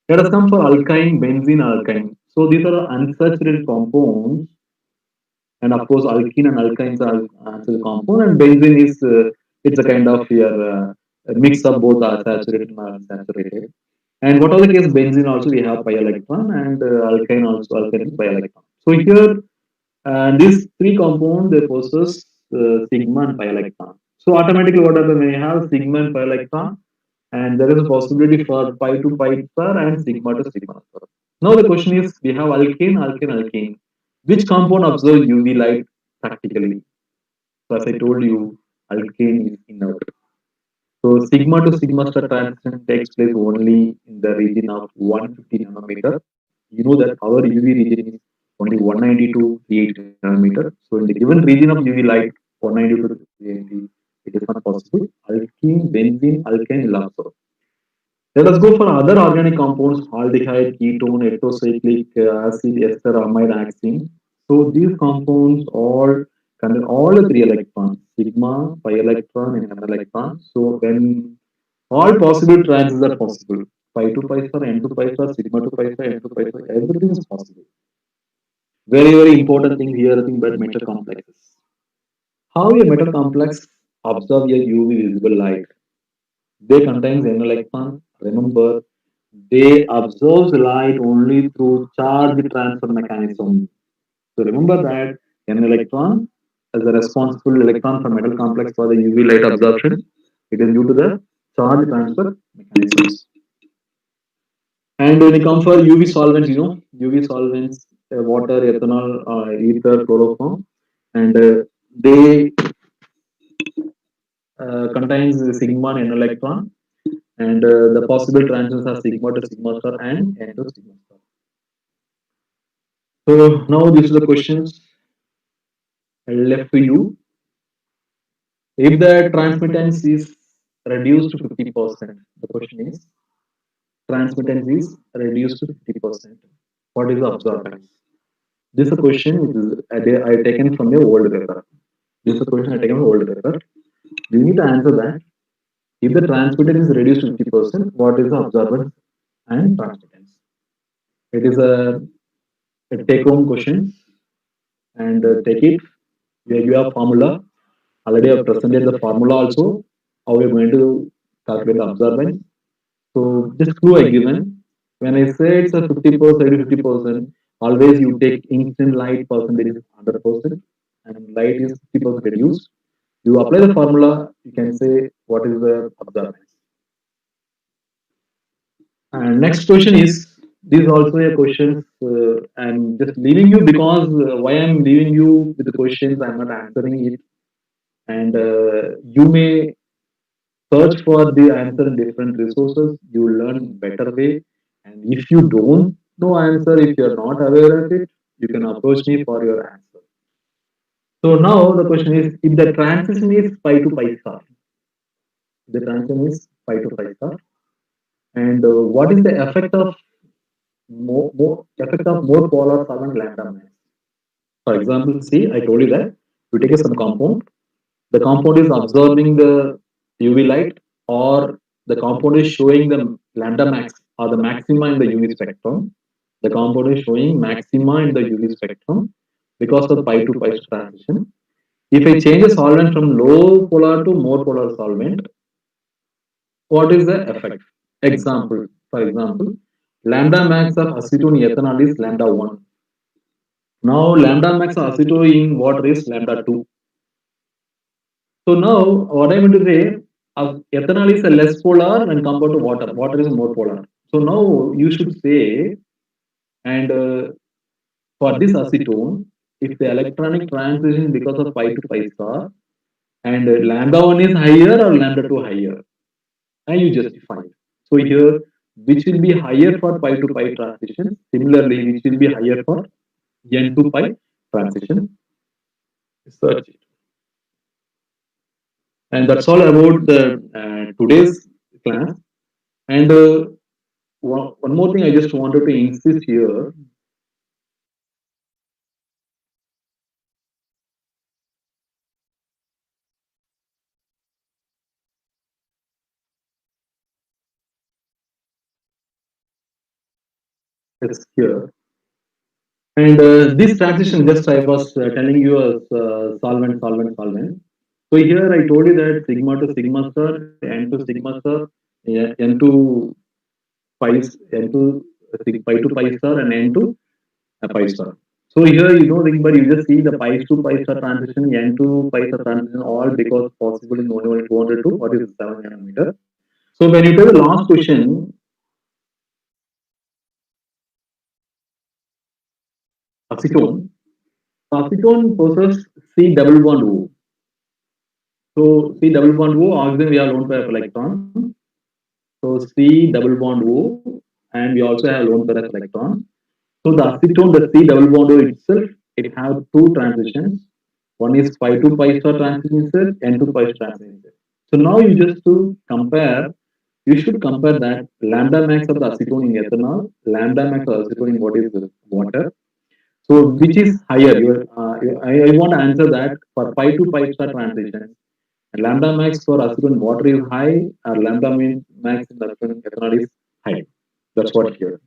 Let us come for alkyne, benzene, alkyne. So these are unsaturated compounds, and of course, alkene and alkynes are unsaturated compound, and benzene is it's a kind of your a mix of both are saturated and unsaturated. And what are the case benzene also we have pi electron and alkyne also alkyne is pi electron. So here these three compounds they possess sigma and pi electron. So automatically what happens when you have sigma and pi electron, and there is a possibility for pi to pi star and sigma to sigma star. Now the question is we have alkane, alkane, alkane. Which compound absorb UV light practically? So as I told you, alkane is inert. So sigma to sigma star transition takes place only in the region of 150 nanometer. You know that our UV region is only 190 to 380 nanometer. So in the given region of UV light 190 to 380, it is not possible. Alkene, benzene, alkane will absorb. Let us go for other organic compounds: aldehyde, ketone, heterocyclic acid, ester, amide, axene. So these compounds all contain all the three electrons: sigma, pi electron, and n electron. So when all possible transits are possible, pi to pi star, n to pi star, sigma to pi star, n to pi star, everything is possible. Very very important thing here, I think about metal complexes. How a metal complex absorb a UV visible light? They contains n electron. Remember, they absorb light only through charge transfer mechanism. So remember that n electron is the responsible electron for metal complex for the UV light absorption. It is due to the charge transfer mechanisms. And when it comes for UV solvents, UV solvents, water, ethanol, ether, chloroform, and they contains sigma and n electron, and the possible transitions are sigma to sigma star and n to sigma star. So now these are the questions left to you. If the transmittance is reduced to 50%, the question is transmittance is reduced to 50%. What is the absorbance? This is a question which is I taken from your old paper. This is a question I taken from old paper. You need to answer that. If the transmittance is reduced to 50%, what is the absorbance and transmittance? It is a take-home question, and take it. You have formula. Already I have presented the formula also. How we are going to calculate the absorbance. So just clue I given. When I say it's a 50%, 50%, always you take instant light percentage is 100%, and light is 50% reduced. You apply the formula, you can say what is the absorbance. And next question is, this is also a question. I'm just leaving you because why I'm leaving you with the questions, I'm not answering it. And you may search for the answer in different resources. You learn better way. And if you don't know answer, if you're not aware of it, you can approach me for your answer. So now the question is, if the transition is pi to pi star, the transition is pi to pi star, and what is the effect of more polar solvent lambda max? For example, see, I told you that you take some compound, the compound is absorbing the UV light, or the compound is showing the lambda max or the maxima in the UV spectrum. The compound is showing maxima in the UV spectrum because of pi to pi transition. If I change a solvent from low polar to more polar solvent, what is the effect? Example, for example, lambda max of acetone ethanol is lambda 1. Now lambda max of acetone in water is lambda 2. So now what I'm going to say, ethanol is a less polar when compared to water. Water is more polar. So now you should say, and for this acetone, if the electronic transition because of pi to pi star, and lambda 1 is higher or lambda 2 higher, and you justify it. So here, which will be higher for pi to pi transition? Similarly, which will be higher for n to pi transition? Search it. And that's all about the today's class. And one more thing I just wanted to insist here. Is here. And this transition, just I was telling you as solvent, solvent, solvent. So here I told you that sigma to sigma star, n to sigma star, n to pi, n to pi to pi star, and n to pi star. So here you know, but you just see the pi to pi star transition, n to pi star transition, all because possible in only 202, what is 7 nanometer. So when you take the last question, acetone, acetone possesses C double bond O. So C double bond O, oxygen we have lone pair of electron. So C double bond O, and we also have lone pair of electron. So the acetone, the C double bond O itself, it has two transitions. One is pi to pi star transition set, n to pi star transition set. So now you just to compare, you should compare that lambda max of the acetone in ethanol, lambda max of acetone in what is water. So which is higher? I want to answer that for pi to pi star transition. Lambda max for acetone water is high, or lambda max in the ethanol is high. That's what here.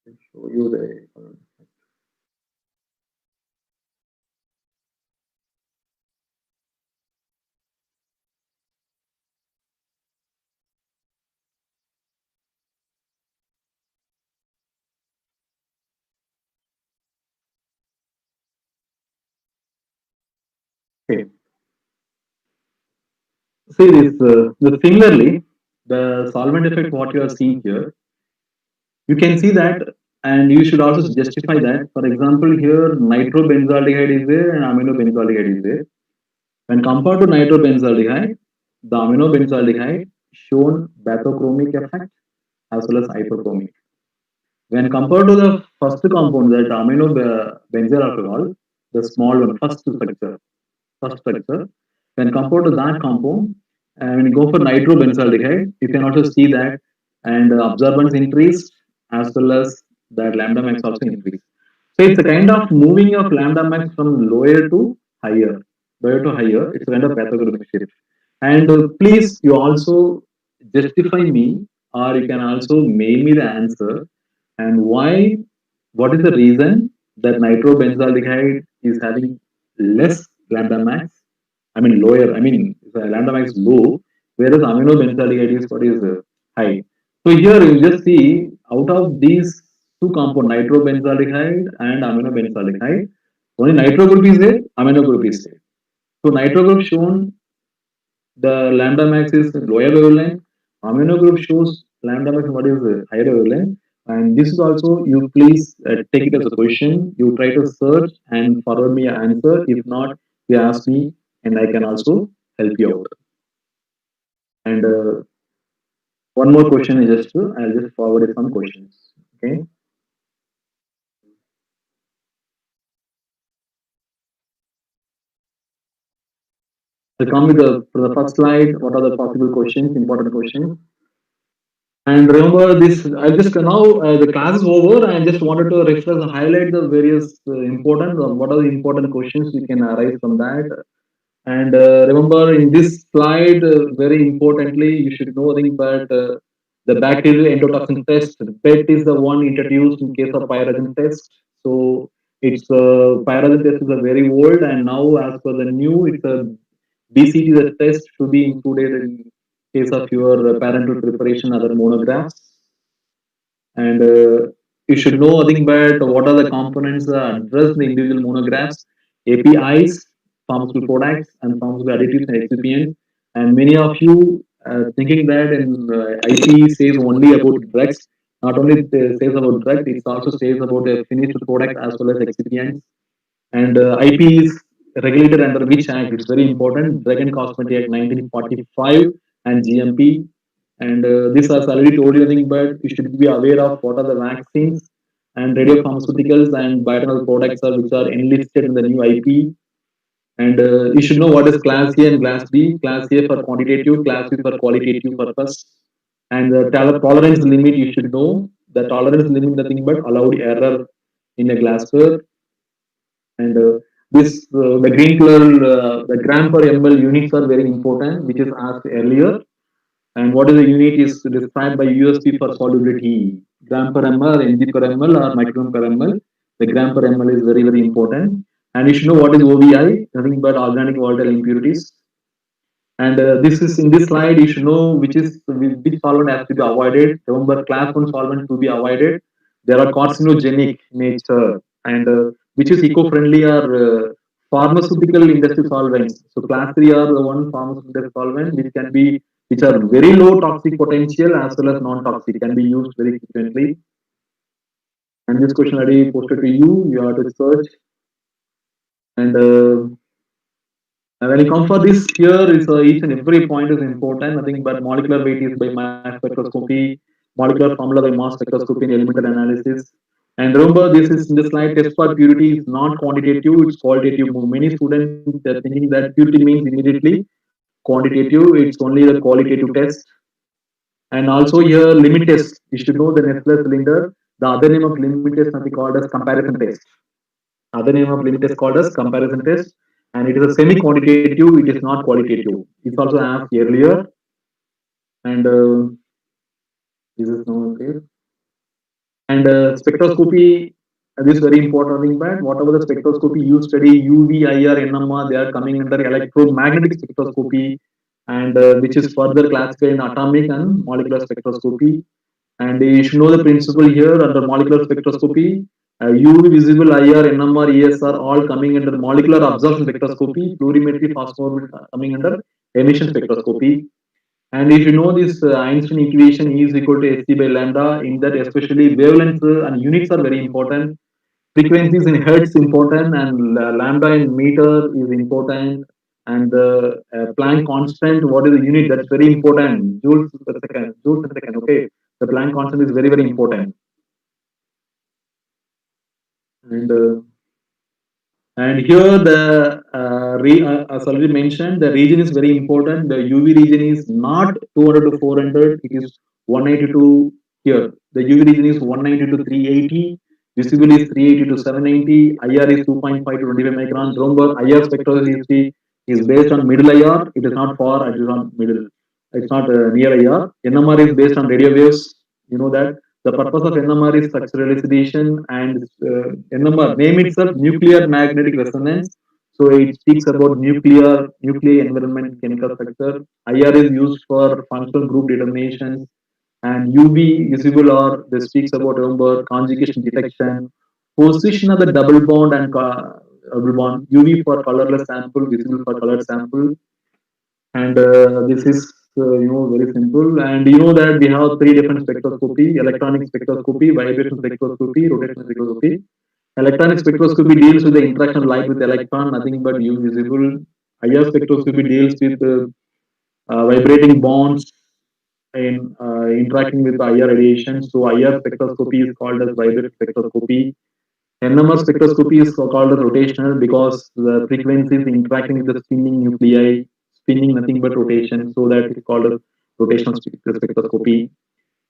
I'll show you the. Okay. See this. Similarly, the solvent effect what you are seeing here, you can see that, and you should also justify that. For example, here nitrobenzaldehyde is there and aminobenzaldehyde is there. When compared to nitrobenzaldehyde, the aminobenzaldehyde shown bathochromic effect as well as hyperchromic. When compared to the first compound, that amino benzyl alcohol, the small one, first structure, when compared to that compound, when you go for nitrobenzaldehyde, you can also see that, and absorbance increased as well as that lambda max also increased. So it's a kind of moving of lambda max from lower to higher. It's a kind of pathognomic shift. And please, you also justify me, or you can also mail me the answer, and why, what is the reason that nitrobenzaldehyde is having less lambda max, I mean lower, I mean the lambda max is low, whereas aminobenzaldehyde is what is high. So here you just see, out of these two compounds, nitrobenzaldehyde and aminobenzaldehyde, only nitro group is there, amino group is there. So nitro group shown the lambda max is lower wavelength. Amino group shows lambda max what is higher wavelength. And this is also, you please take it as a question. You try to search and forward me an answer. If not, you ask me and I can also help you out. And one more question is just I'll just forward some questions. Okay. So come with for the first slide. What are the possible questions, important questions? And remember this, I just now the class is over. I just wanted to refresh, highlight the various important, what are the important questions we can arise from that. And remember in this slide, very importantly, you should know things that the bacterial endotoxin test, PET is the one introduced in case of pyrogen test. So Its pyrogen test is a very old, and now as per the new, it's a BCT. The test should be included in case of your parenthood preparation, other monographs, and you should know nothing but what are the components addressed in the individual monographs, APIs, pharmaceutical products, and pharmaceutical additives and excipients. And many of you thinking that in IP says only about drugs. Not only it says about drugs, it also says about the finished product as well as excipients. And IP is regulated under which act? It's very important. Drug and Cosmetic Act 1945 and GMP. And this has already told you nothing, but you should be aware of what are the vaccines and radiopharmaceuticals and biotechnological products are which are enlisted in the new IP. And you should know what is Class A and Class B. Class A for quantitative, Class B for qualitative purpose. And the tolerance limit you should know. The tolerance limit nothing but allowed error in a glassware. And this the green color the gram per ml units are very important, which is asked earlier. And what is the unit is described by USP for solubility, gram per ml, mg per ml, or microgram per ml. The gram per ml is very very important. And you should know what is OVI, nothing but organic volatile impurities. And this is in this slide, you should know which solvent has to be avoided. Remember, class one solvent to be avoided. There are carcinogenic nature, and which is eco-friendly or pharmaceutical industry solvents. So class three are the one pharmaceutical solvent which are very low toxic potential as well as non-toxic, can be used very frequently. And this question already posted to you. You have to search. And when you come for this here, is each and every point is important. Nothing but molecular weight is by mass spectroscopy, molecular formula by mass spectroscopy and elemental analysis. And remember, this is in the slide, test for purity is not quantitative, it's qualitative. Many students are thinking that purity means immediately quantitative, it's only the qualitative test. And also here, limit test. You should know the Nestle cylinder. The other name of limit test nothing called as comparison test. Other name of limit test called as comparison test, and it is a semi-quantitative. It is not qualitative. It's also asked earlier, and this is no okay. And spectroscopy. This is very important thing. But whatever the spectroscopy you study, UV, IR, NMR, they are coming under electromagnetic spectroscopy, and which is further classified in atomic and molecular spectroscopy. And you should know the principle here under molecular spectroscopy. UV, visible, IR, NMR, ESR all coming under molecular absorption spectroscopy. Fluorimetry, phosphometry coming under emission spectroscopy. And if you know this Einstein equation E is equal to Sc by lambda, in that especially wavelengths and units are very important. Frequencies in hertz important, and lambda in meter is important. And the Planck constant, what is the unit? That's very important. Joules per second. Joules per second. Okay, the Planck constant is very very important. And here the as already mentioned, the region is very important. The UV region is not 200 to 400. It is 180 to here. The UV region is 190 to 380. Visible is 380 to 790. IR is 2.5 to 25 microns. Remember, IR spectroscopy is based on middle IR. It is not far. It is on middle. It's not near IR. NMR is based on radio waves. You know that. The purpose of NMR is structural elucidation, and NMR name itself nuclear magnetic resonance. So it speaks about nuclear environment chemical structure. IR is used for functional group determination, and UV visible or this speaks about remember conjugation detection, position of the double bond and double bond. UV for colorless sample, visible for colored sample. And this is very simple. And you know that we have three different spectroscopy: electronic spectroscopy, vibration spectroscopy, rotational spectroscopy. Electronic spectroscopy deals with the interaction of light with electron, nothing but UV visible. IR spectroscopy deals with vibrating bonds in interacting with IR radiation. So IR spectroscopy is called as vibratory spectroscopy. NMR spectroscopy is called as rotational because the frequency is interacting with the spinning nuclei, spinning nothing but rotation, so that it's called as rotational spectroscopy.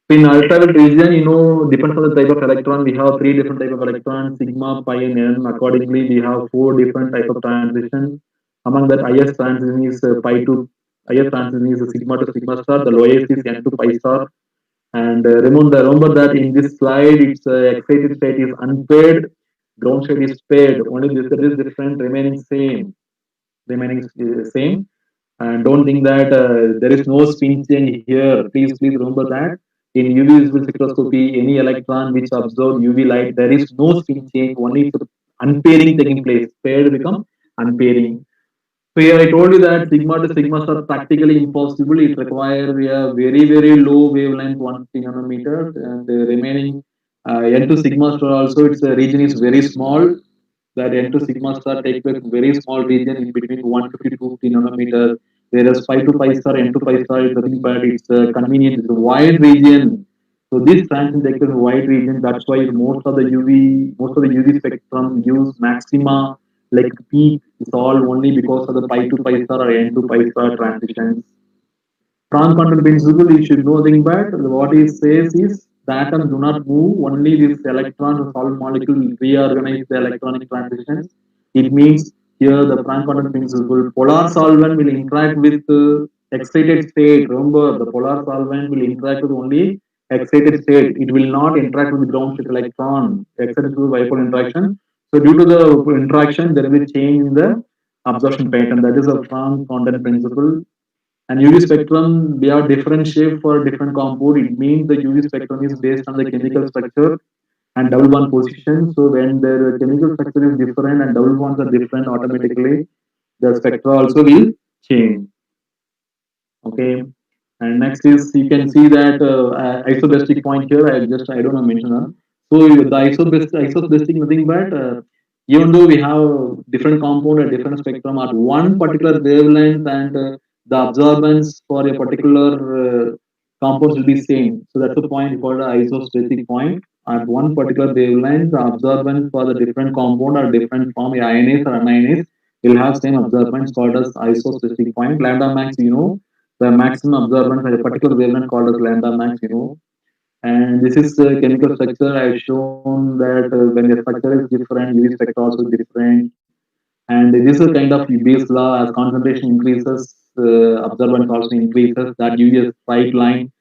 So in ultraviolet region, depends on the type of electron. We have three different type of electrons: sigma, pi, and n. Accordingly, we have four different type of transition. Among that, highest transition is pi to highest transition is sigma to sigma star. The lowest is n to pi star. And remember that in this slide, its excited state is unpaired. Ground state is paired. Only this different, remaining same, remaining same. And don't think that there is no spin change here. Please remember that in UV visible spectroscopy, any electron which absorbs UV light, there is no spin change. Only it's unpairing taking place. Paired become unpairing. So here I told you that sigma to sigmas are practically impossible. It requires a very low wavelength, 150 nanometers, and the remaining n to sigma star also its region is very small. That n to sigma star take place in very small region in between 150 to 250 nanometers, whereas 5 to 5 star, n to 5 star is nothing but it's convenient. It's a wide region. So this transition takes place in a wide region. That's why most of the UV spectrum use maxima like peak is all only because of the pi to pi star or n to pi star transitions. Strong quantum principle, you should know nothing but what it says is the atoms do not move, only this electron, the solid molecule will reorganize the electronic transitions. It means here the Planck quantum principle, polar solvent will interact with excited state. Remember, the polar solvent will interact with only excited state. It will not interact with the ground state electron, except through bipolar interaction. So due to the interaction, there will be change in the absorption pattern. That is a Planck quantum principle. And UV spectrum, we have different shape for different compound. It means the UV spectrum is based on the chemical structure and double bond position. So when the chemical structure is different and double bonds are different, automatically the spectra also will change. Okay. And next is you can see that isobestic point here. I don't know mention that. So the isobestic nothing but even though we have different compound at different spectrum at one particular wavelength and the absorbance for a particular compound will be same. So that's the point called the isospecific point. At one particular wavelength, the absorbance for the different compound or different form, ionized or unionized, will have same absorbance called as isospecific point. Lambda max, the maximum absorbance at a particular wavelength called as lambda max, and this is the chemical structure. I've shown that when the structure is different, UV spectra also different. And this is a kind of Bayes law. As concentration increases, absorbance also increases. That UV is straight line.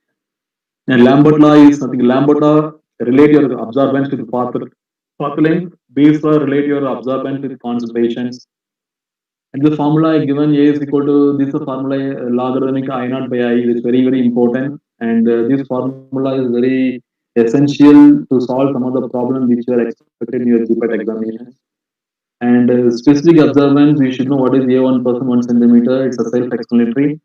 And Lambert law is nothing. Lambert law relate your absorbance with path length. Bayes law relate your absorbance with concentrations. And the formula given A is equal to this is formula logarithmic I naught by I is very important. And this formula is very essential to solve some of the problems which were expected in your GPAT examinations. And specific observance, we should know what is A1 person 1 centimeter. It's a self-explanatory.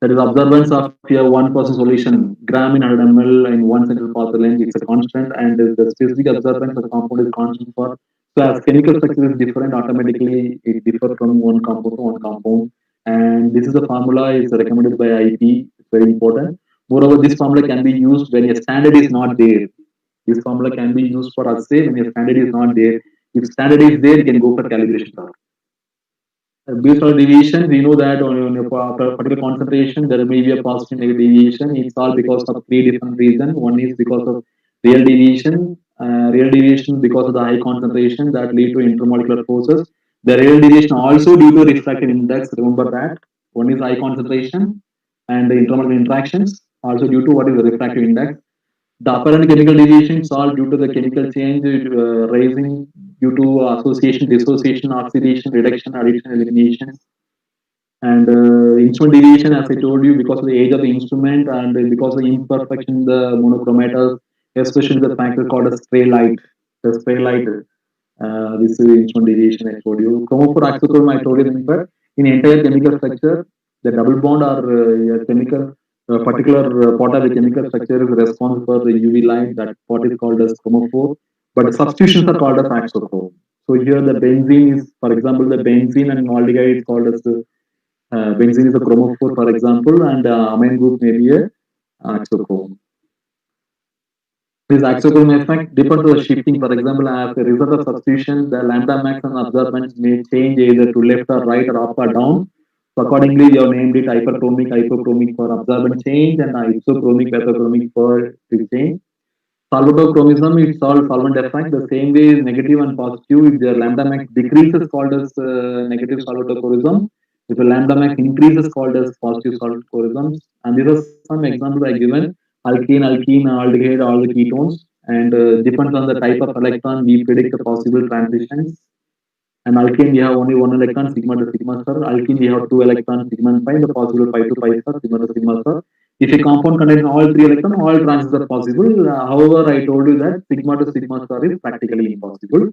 That is observance of your 1% solution, gram in 100 ml in 1 centimeter path length. It's a constant, and the specific observance of the compound is constant for. So as chemical structure is different, automatically it differs from one compound to one compound. And this is the formula is recommended by IP. It's very important. Moreover, this formula can be used when a standard is not there. This formula can be used for assay when a standard is not there. If standard is there, you can go for calibration. Based on deviation, we know that on a particular concentration, there may be a positive negative deviation. It's all because of three different reasons. One is because of real deviation because of the high concentration that lead to intermolecular forces. The real deviation also due to refractive index. Remember that one is high concentration and the intermolecular interactions also due to what is the refractive index. The apparent chemical deviation is all due to the chemical change rising due to association, dissociation, oxidation, reduction, addition, elimination. And instrument deviation, as I told you, because of the age of the instrument and because of the imperfection in the monochromators, especially the factor called as spray light. The spray light, this is the instrument deviation I told you. Chromophore oxychrome, I told you, but in entire chemical structure, the double bond or chemical particular part of the chemical structure is responsible for the UV light. That part is called as chromophore, but the substitutions are called as axochrome. So here the benzene is, for example, the benzene and aldehyde is called as benzene is a chromophore, for example, and amine group may be a axochrome. This axochrome effect depends on the shifting. For example, as a result of substitution, the lambda max and absorbance may change either to left or right or up or down. So accordingly, you have named it hyperchromic for absorbance change, and isochromic, metachromic for the change. Solvatochromism is called solvent effect. The same way is negative and positive. If their lambda max decreases, called as negative solvatochromism. If the lambda max increases, called as positive solvatochromism. And these are some examples I given: alkene, aldehyde, all the ketones. and depends on the type of electron, we predict the possible transitions. And alkane, we have only one electron, sigma to sigma star. Alkene, we have two electrons, sigma and pi, the possible pi to pi star, sigma to sigma star. If a compound contains all three electrons, all transitions are possible. However, I told you that sigma to sigma star is practically impossible.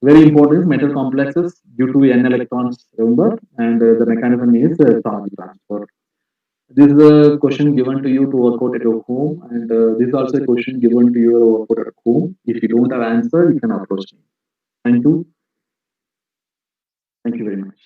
Very important metal complexes due to n electrons, remember, and the mechanism is charge transfer. This is a question given to you to work out at your home, and this is also a question given to you to work out at home. If you don't have answer, you can approach me. Thank you. Thank you very much.